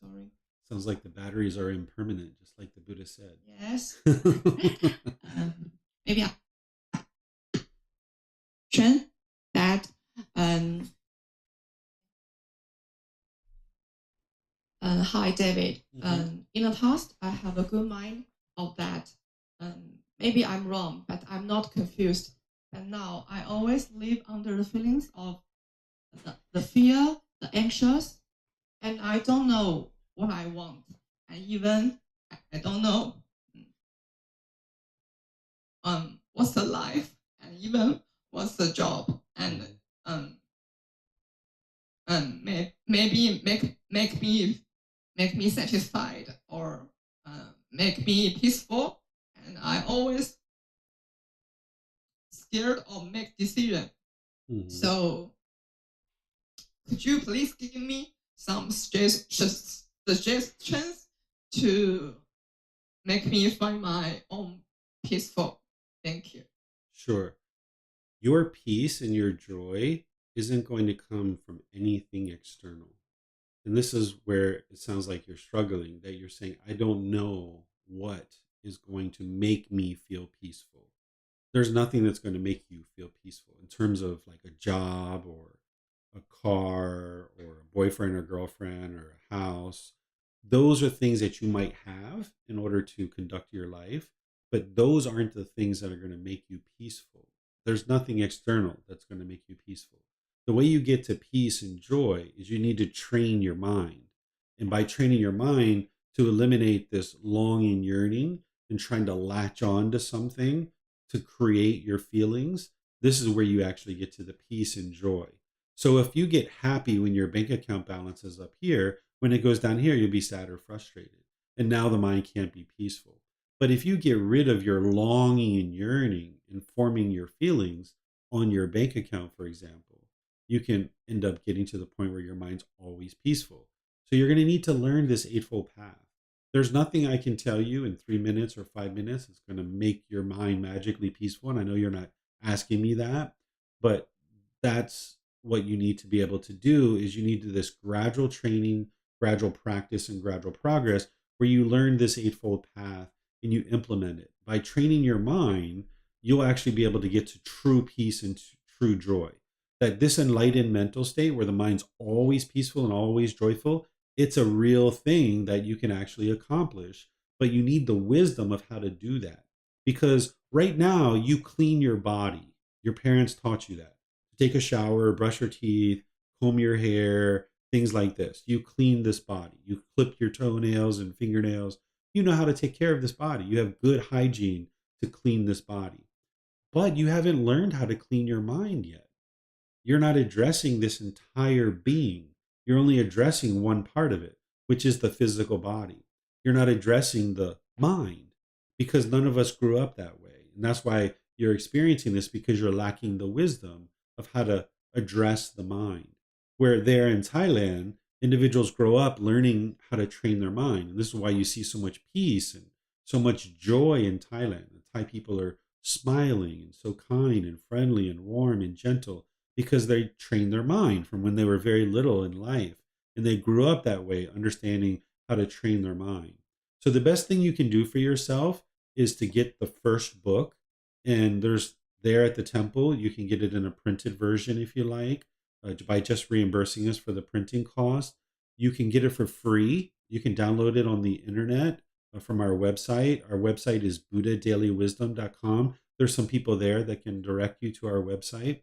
sorry. Sounds like the batteries are impermanent, just like the Buddha said. Yes. Maybe I question that um hi David. In the past, I have a good mind of that. Maybe I'm wrong, but I'm not confused. And now I always live under the feelings of the fear, the anxious, and I don't know what I want. And even I don't know what's the life, and even what's the job, and um, maybe make me satisfied or make me peaceful. And I always scared of make decision. Mhm. So could you please give me some suggestions to make me find my own peaceful? Thank you. Sure. Your peace and your joy isn't going to come from anything external. And this is where it sounds like you're struggling, that you're saying, I don't know what is going to make me feel peaceful. There's nothing that's going to make you feel peaceful in terms of like a job or a car or a boyfriend or girlfriend or a house. Those are things that you might have in order to conduct your life, but those aren't the things that are going to make you peaceful. There's nothing external that's going to make you peaceful. The way you get to peace and joy is you need to train your mind. And by training your mind to eliminate this longing, yearning, and trying to latch on to something to create your feelings, this is where you actually get to the peace and joy. So if you get happy when your bank account balance is up here, when it goes down here, you'll be sad or frustrated. And now the mind can't be peaceful. But if you get rid of your longing and yearning and forming your feelings on your bank account, for example, you can end up getting to the point where your mind's always peaceful. So you're going to need to learn this Eightfold Path. There's nothing I can tell you in 3 minutes or 5 minutes that's going to make your mind magically peaceful. And I know you're not asking me that, but that's what you need to be able to do is you need to this gradual training, gradual practice, and gradual progress where you learn this Eightfold Path and you implement it. By training your mind, you'll actually be able to get to true peace and true joy. That this enlightened mental state where the mind's always peaceful and always joyful, it's a real thing that you can actually accomplish, but you need the wisdom of how to do that. Because right now, you clean your body. Your parents taught you that. Take a shower, brush your teeth, comb your hair, things like this. You clean this body. You clip your toenails and fingernails. You know how to take care of this body. You have good hygiene to clean this body. But you haven't learned how to clean your mind yet. You're not addressing this entire being. You're only addressing one part of it, which is the physical body. You're not addressing the mind because none of us grew up that way. And that's why you're experiencing this because you're lacking the wisdom of how to address the mind. Where there in Thailand, individuals grow up learning how to train their mind. And this is why you see so much peace and so much joy in Thailand. The Thai people are smiling and so kind and friendly and warm and gentle because they trained their mind from when they were very little in life. And they grew up that way, understanding how to train their mind. So the best thing you can do for yourself is to get the first book. And there's there at the temple, you can get it in a printed version if you like, by just reimbursing us for the printing cost. You can get it for free. You can download it on the internet from our website. Our website is buddhadailywisdom.com. There's some people there that can direct you to our website.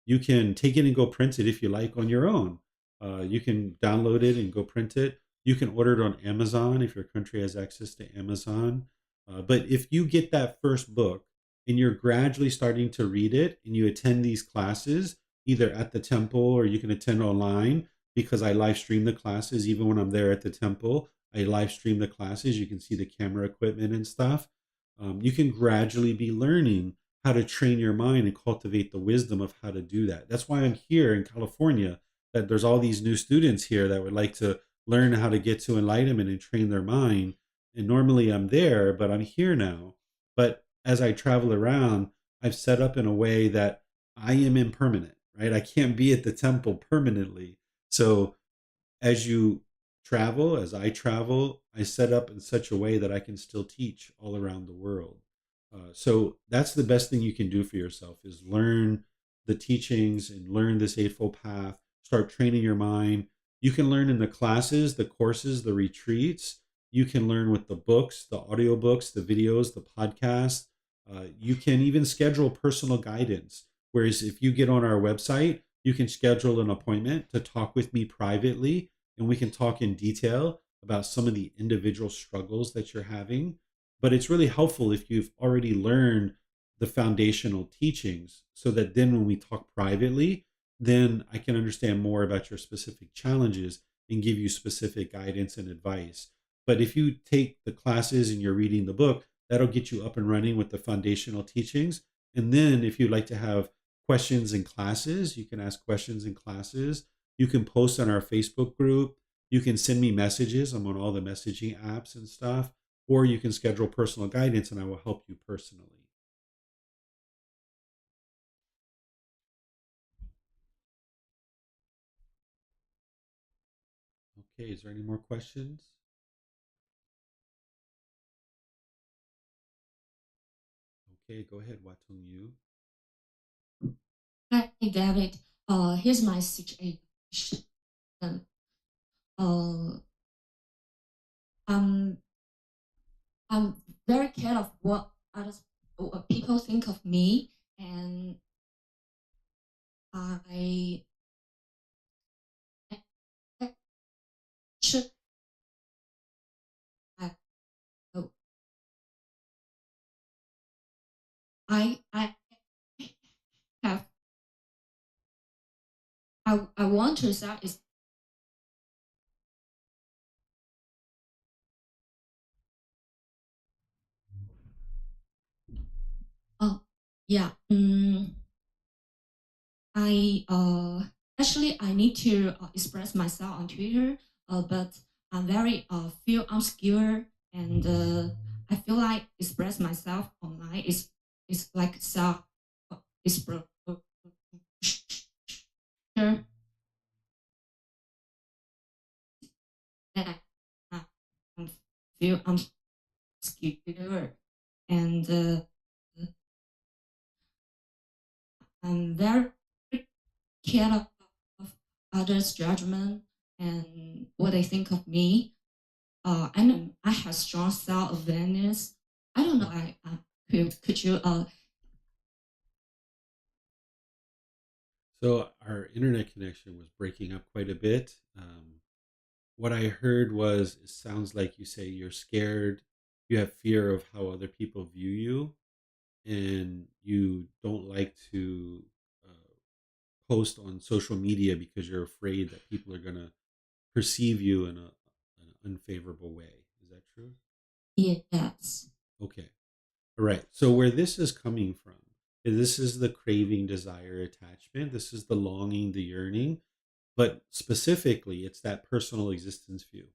You can take it and go print it if you like on your own. You can download it and go print it. You can order it on Amazon if your country has access to Amazon. But if you get that first book and you're gradually starting to read it and you attend these classes, either at the temple or you can attend online because I live stream the classes. Even when I'm there at the temple, I live stream the classes. You can see the camera equipment and stuff. You can gradually be learning how to train your mind and cultivate the wisdom of how to do that. That's why I'm here in California, that there's all these new students here that would like to learn how to get to enlightenment and train their mind. And normally I'm there, but I'm here now. But as I travel around, I've set up in a way that I am impermanent, right? I can't be at the temple permanently. So as you travel, as I travel, I set up in such a way that I can still teach all around the world. So that's the best thing you can do for yourself is learn the teachings and learn this Eightfold Path. Start training your mind. You can learn in the classes, the courses, the retreats. You can learn with the books, the audiobooks, the videos, the podcasts. You can even schedule personal guidance. Whereas if you get on our website, you can schedule an appointment to talk with me privately, and we can talk in detail about some of the individual struggles that you're having. But it's really helpful if you've already learned the foundational teachings so that then when we talk privately, then I can understand more about your specific challenges and give you specific guidance and advice. But if you take the classes and you're reading the book, that'll get you up and running with the foundational teachings. And then if you'd like to have questions in classes, you can ask questions in classes. You can post on our Facebook group. You can send me messages. I'm on all the messaging apps and stuff. Or you can schedule personal guidance and I will help you personally. Okay, is there any more questions? Okay, go ahead, Wat Tung Yu. Hi, David. Here's my situation. Uh, I'm I'm very care of what people think of me, and I should I I have I want to start is oh yeah I actually I need to express myself on Twitter, but I'm very feel insecure, and I feel like express myself online is like self expression. I feel insecure, and I'm very care of others' judgment and what they think of me. I have strong self awareness. I don't know. Could you So our internet connection was breaking up quite a bit. What I heard was it sounds like you say you're scared, you have fear of how other people view you, and you don't like to uh, post on social media because you're afraid that people are going to perceive you in an unfavorable way. Is that true? Yes. Okay. All right. So where this is coming from, this is the craving, desire, attachment. This is the longing, the yearning. But specifically, it's that personal existence view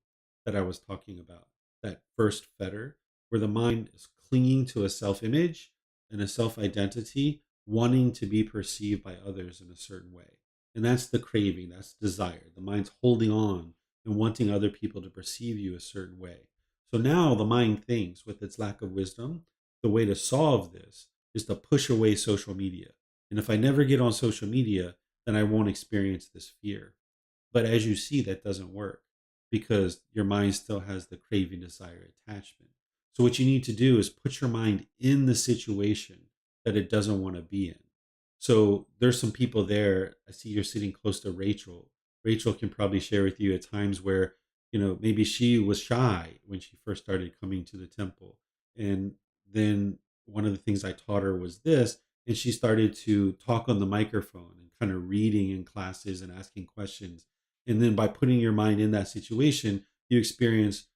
that I was talking about, that first fetter, where the mind is clinging to a self image and a self identity, wanting to be perceived by others in a certain way. And that's the craving, that's desire. The mind's holding on and wanting other people to perceive you a certain way. So now the mind thinks, with its lack of wisdom, the way to solve this is to push away social media. And if I never get on social media, then I won't experience this fear. But as you see, that doesn't work because your mind still has the craving, desire, attachment. So, what you need to do is put your mind in the situation that it doesn't want to be in. So, there's some people there. I see you're sitting close to Rachel. Rachel can probably share with you at times where, maybe she was shy when she first started coming to the temple. And then one of the things I taught her was this, and she started to talk on the microphone and kind of reading in classes and asking questions. And then by putting your mind in that situation, you experience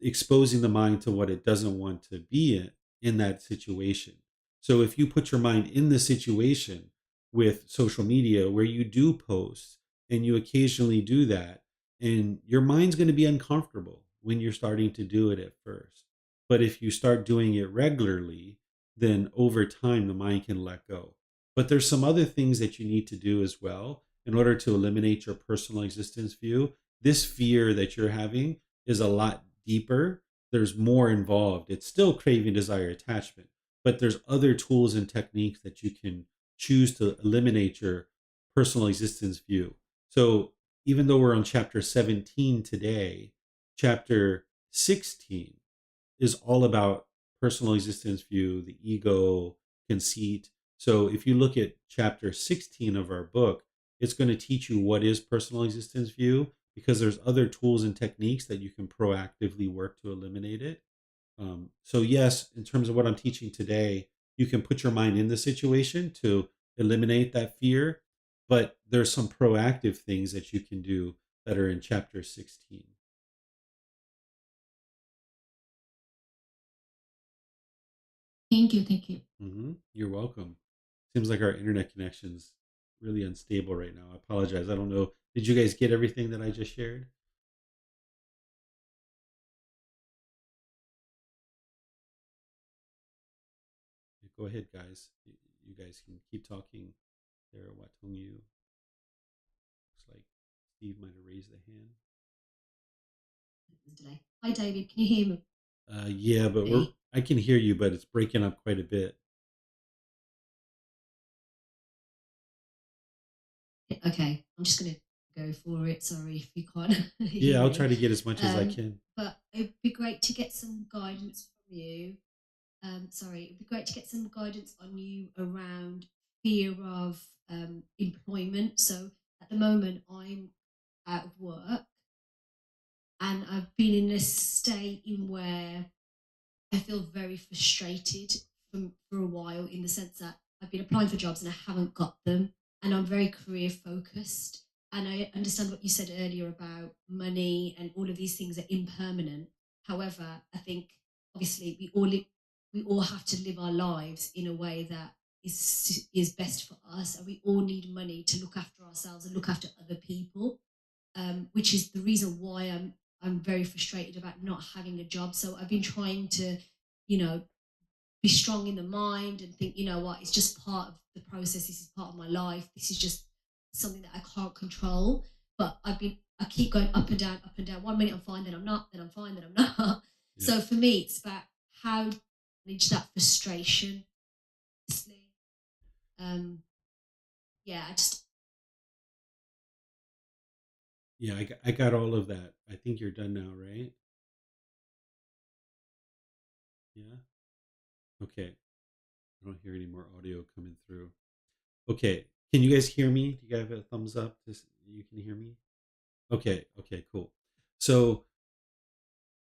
exposing the mind to what it doesn't want to be in that situation. So if you put your mind in the situation with social media where you do post and you occasionally do that, and your mind's going to be uncomfortable when you're starting to do it at first. But if you start doing it regularly, then over time the mind can let go. But there's some other things that you need to do as well in order to eliminate your personal existence view. This fear that you're having is a lot deeper. There's more involved. It's still craving, desire, attachment, but there's other tools and techniques that you can choose to eliminate your personal existence view. So even though we're on chapter 17 today, chapter 16 is all about personal existence view, the ego, conceit. So if you look at chapter 16 of our book, it's going to teach you what is personal existence view because there's other tools and techniques that you can proactively work to eliminate it. So yes, in terms of what I'm teaching today, you can put your mind in the situation to eliminate that fear, but there's some proactive things that you can do that are in chapter 16. Thank you. Thank you. You're welcome. Seems like our internet connection's really unstable right now. I apologize. I don't know. Did you guys get everything that I just shared? Yeah, go ahead, guys. You guys can keep talking there. What Tung you? Looks like Steve might have raised a hand. Delay. Hi, David. Can you hear me? Yeah, but I can hear you, but it's breaking up quite a bit. Okay, I'm just going to go for it. Sorry if you can't Yeah, hear I'll try me. to get as much as I can. But it'd be great to get some guidance from you. Sorry, it'd be great to get some guidance on you around fear of employment. So at the moment, I'm out of work and I've been in a state in where I feel very frustrated for a while in the sense that I've been applying for jobs and I haven't got them. And I'm very career focused. And I understand what you said earlier about money and all of these things are impermanent. However, I think obviously we all have to live our lives in a way that is best for us, and we all need money to look after ourselves and look after other people, which is the reason why I'm very frustrated about not having a job. So I've been trying to, you know, be strong in the mind and think, you know what, it's just part of the process. This is part of my life. This is just something that I can't control. But I keep going up and down, up and down. 1 minute I'm fine, then I'm not, then I'm fine, then I'm not. Yeah. So for me, it's about how to manage that frustration. Um, yeah, I just Yeah, I got all of that. I think you're done now, right? Yeah. Okay. I don't hear any more audio coming through. Okay. Can you guys hear me? Do you guys have a thumbs up? You can hear me? Okay, okay, cool. So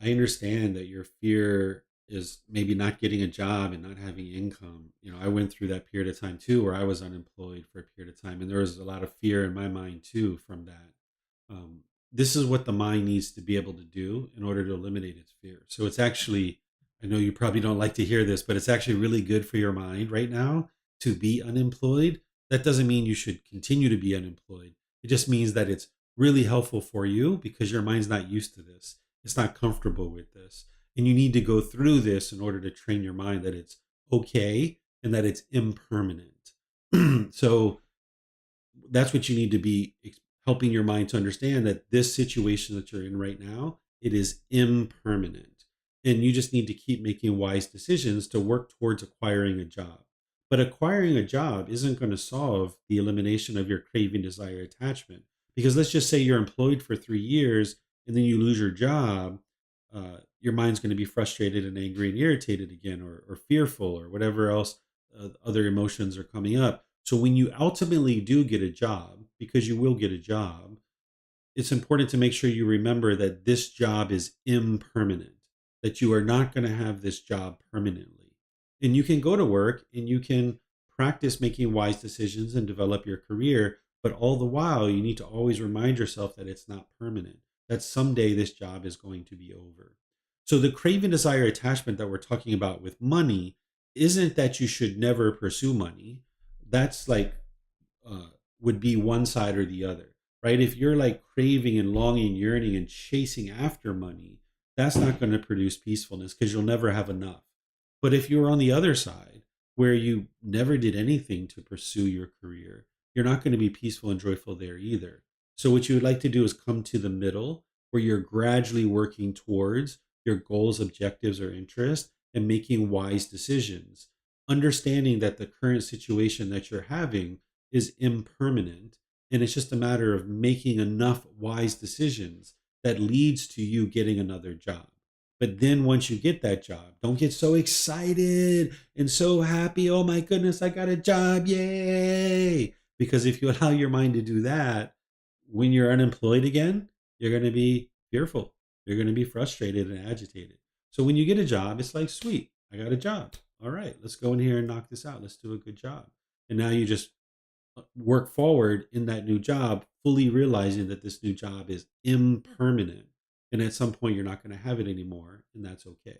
I understand that your fear is maybe not getting a job and not having income. I went through that period of time too, where I was unemployed for a period of time, and there was a lot of fear in my mind too from that. Um, this is what the mind needs to be able to do in order to eliminate its fear. So it's actually, I know you probably don't like to hear this, but it's actually really good for your mind right now to be unemployed. That doesn't mean you should continue to be unemployed. It just means that it's really helpful for you because your mind's not used to this. It's not comfortable with this. And you need to go through this in order to train your mind that it's okay and that it's impermanent. So that's what you need to be helping your mind to understand, that this situation that you're in right now, it is impermanent. And you just need to keep making wise decisions to work towards acquiring a job. But acquiring a job isn't going to solve the elimination of your craving, desire, attachment. Because let's just say you're employed for 3 years and then you lose your job. Your mind's going to be frustrated and angry and irritated again, or fearful, or whatever else other emotions are coming up. So when you ultimately do get a job, because you will get a job, it's important to make sure you remember that this job is impermanent, that you are not going to have this job permanently. And you can go to work and you can practice making wise decisions and develop your career. But all the while, you need to always remind yourself that it's not permanent, that someday this job is going to be over. So the craving, desire, attachment that we're talking about with money isn't that you should never pursue money. That's like uh, would be one side or the other, right? If you're like craving and longing, yearning, and chasing after money, that's not going to produce peacefulness because you'll never have enough. But if you're on the other side, where you never did anything to pursue your career, you're not going to be peaceful and joyful there either. So, what you would like to do is come to the middle where you're gradually working towards your goals, objectives, or interests and making wise decisions, understanding that the current situation that you're having is impermanent. And it's just a matter of making enough wise decisions that leads to you getting another job. But then once you get that job, don't get so excited and so happy. Oh my goodness, I got a job. Yay. Because if you allow your mind to do that, when you're unemployed again, you're going to be fearful. You're going to be frustrated and agitated. So when you get a job, it's like, sweet, I got a job. All right, let's go in here and knock this out. Let's do a good job. And now you just work forward in that new job, fully realizing that this new job is impermanent. And at some point, you're not going to have it anymore, and that's okay.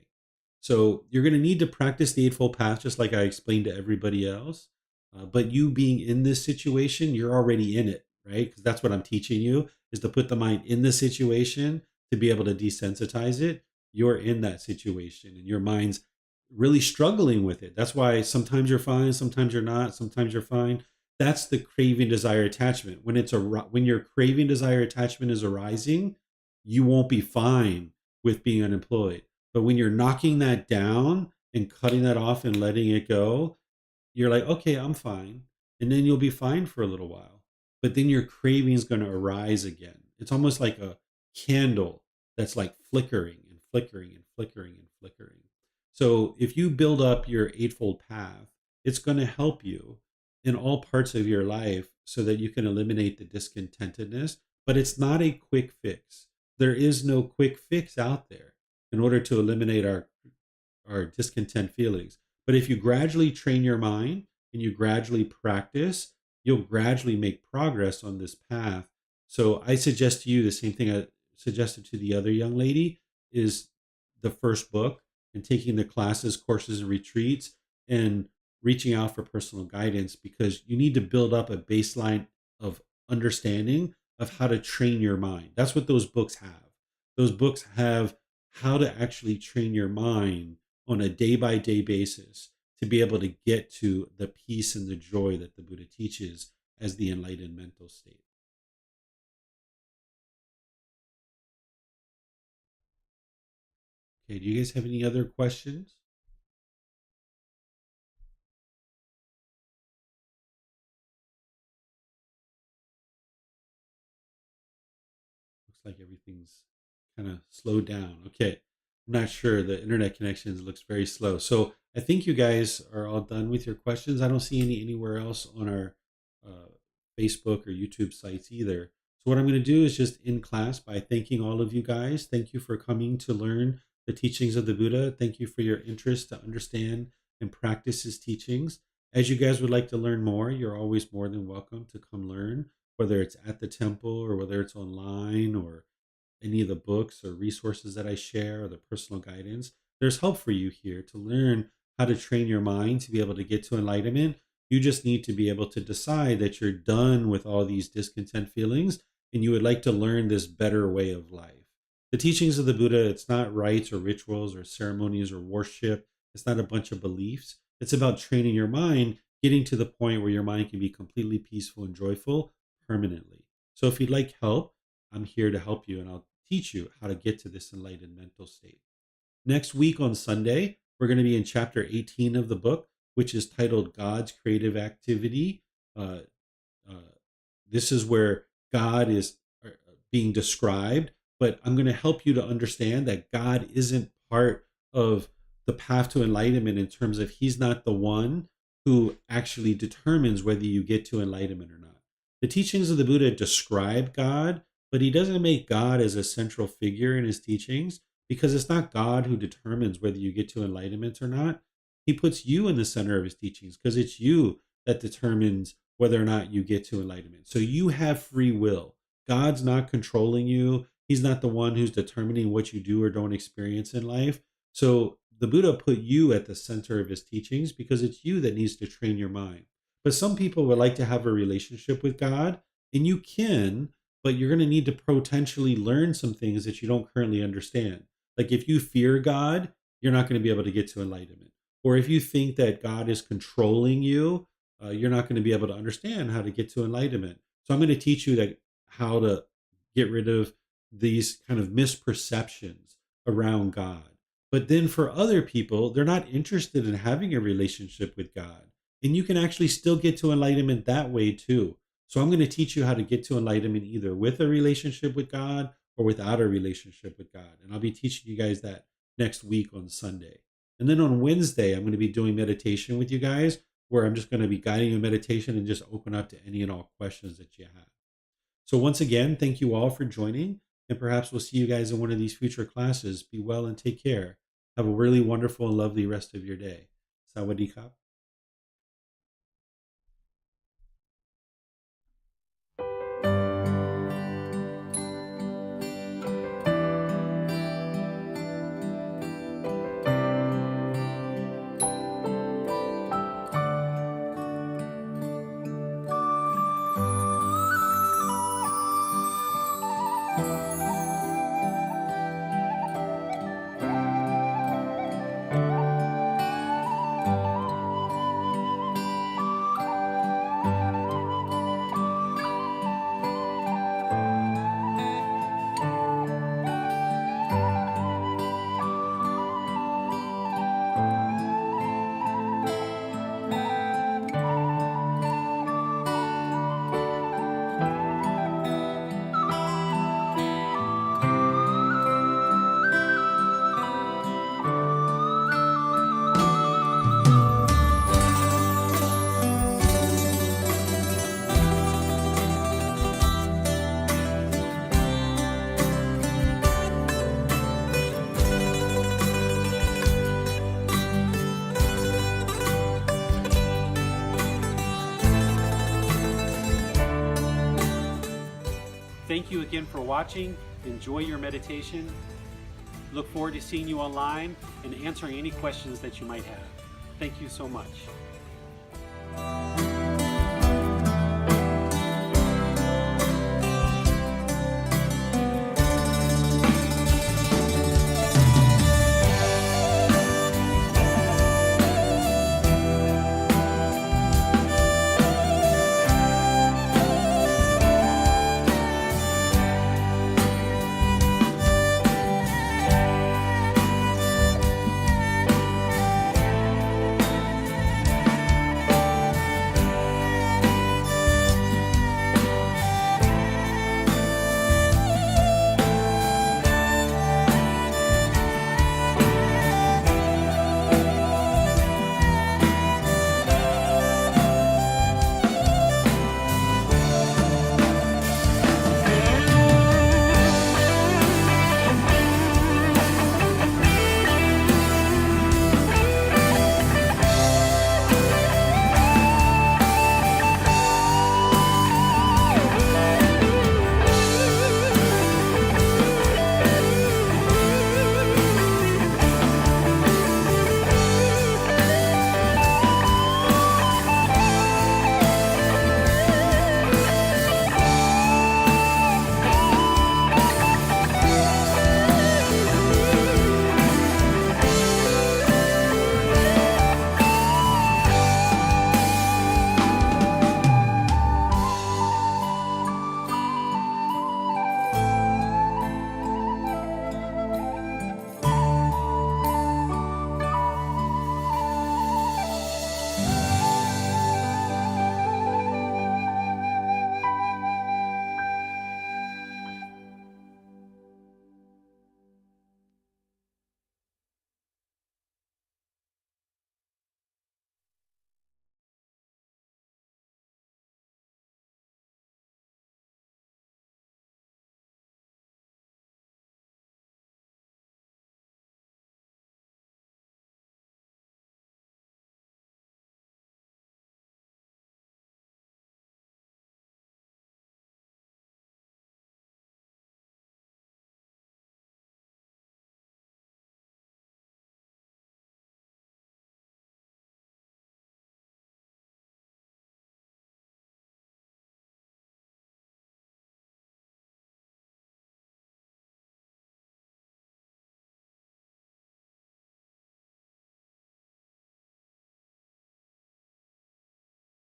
So you're going to need to practice the Eightfold Path, just like I explained to everybody else. But you being in this situation, you're already in it, right? Because that's what I'm teaching you, is to put the mind in the situation to be able to desensitize it. You're in that situation, and your mind's really struggling with it. That's why sometimes you're fine, sometimes you're not, sometimes you're fine. That's the craving, desire, attachment. When your craving, desire, attachment is arising, you won't be fine with being unemployed. But when you're knocking that down and cutting that off and letting it go, you're like, okay, I'm fine. And then you'll be fine for a little while. But then your craving is going to arise again. It's almost like a candle that's like flickering and flickering and flickering and flickering. So if you build up your Eightfold Path, it's going to help you in all parts of your life so that you can eliminate the discontentedness. But it's not a quick fix. There is no quick fix out there in order to eliminate our discontent feelings. But if you gradually train your mind and you gradually practice, you'll gradually make progress on this path. So I suggest to you the same thing I suggested to the other young lady, is the first book, and taking the classes, courses, and retreats, and reaching out for personal guidance, because you need to build up a baseline of understanding of how to train your mind. That's what those books have. Those books have how to actually train your mind on a day by day basis to be able to get to the peace and the joy that the Buddha teaches as the enlightened mental state. Okay, do you guys have any other questions? Looks like everything's kind of slowed down. Okay, I'm not sure. The internet connections looks very slow. So I think you guys are all done with your questions. I don't see any anywhere else on our Facebook or YouTube sites either. So what I'm going to do is just end class by thanking all of you guys. Thank you for coming to learn the teachings of the Buddha. Thank you for your interest to understand and practice his teachings. As you guys would like to learn more, you're always more than welcome to come learn, whether it's at the temple or whether it's online or any of the books or resources that I share or the personal guidance. There's help for you here to learn how to train your mind to be able to get to enlightenment. You just need to be able to decide that you're done with all these discontent feelings and you would like to learn this better way of life. The teachings of the Buddha, it's not rites or rituals or ceremonies or worship. It's not a bunch of beliefs. It's about training your mind, getting to the point where your mind can be completely peaceful and joyful permanently. So if you'd like help, I'm here to help you and I'll teach you how to get to this enlightened mental state. Next week on Sunday, we're going to be in chapter 18 of the book, which is titled God's Creative Activity. Uh, uh, this is where God is being described, but I'm going to help you to understand that God isn't part of the path to enlightenment in terms of he's not the one who actually determines whether you get to enlightenment or not. The teachings of the Buddha describe God, but he doesn't make God as a central figure in his teachings because it's not God who determines whether you get to enlightenment or not. He puts you in the center of his teachings because it's you that determines whether or not you get to enlightenment. So you have free will. God's not controlling you. He's not the one who's determining what you do or don't experience in life. So the Buddha put you at the center of his teachings because it's you that needs to train your mind. But some people would like to have a relationship with God, and you can, but you're going to need to potentially learn some things that you don't currently understand. Like if you fear God, you're not going to be able to get to enlightenment. Or if you think that God is controlling you, you're not going to be able to understand how to get to enlightenment. So I'm going to teach you that how to get rid of these kind of misperceptions around God. But then for other people, they're not interested in having a relationship with God. And you can actually still get to enlightenment that way too. So I'm going to teach you how to get to enlightenment either with a relationship with God or without a relationship with God. And I'll be teaching you guys that next week on Sunday. And then on Wednesday, I'm going to be doing meditation with you guys where I'm just going to be guiding you in meditation and just open up to any and all questions that you have. So once again, thank you all for joining. And perhaps we'll see you guys in one of these future classes. Be well and take care. Have a really wonderful and lovely rest of your day. Sawadee-kap. Thank you again for watching. Enjoy your meditation. Look forward to seeing you online and answering any questions that you might have. Thank you so much.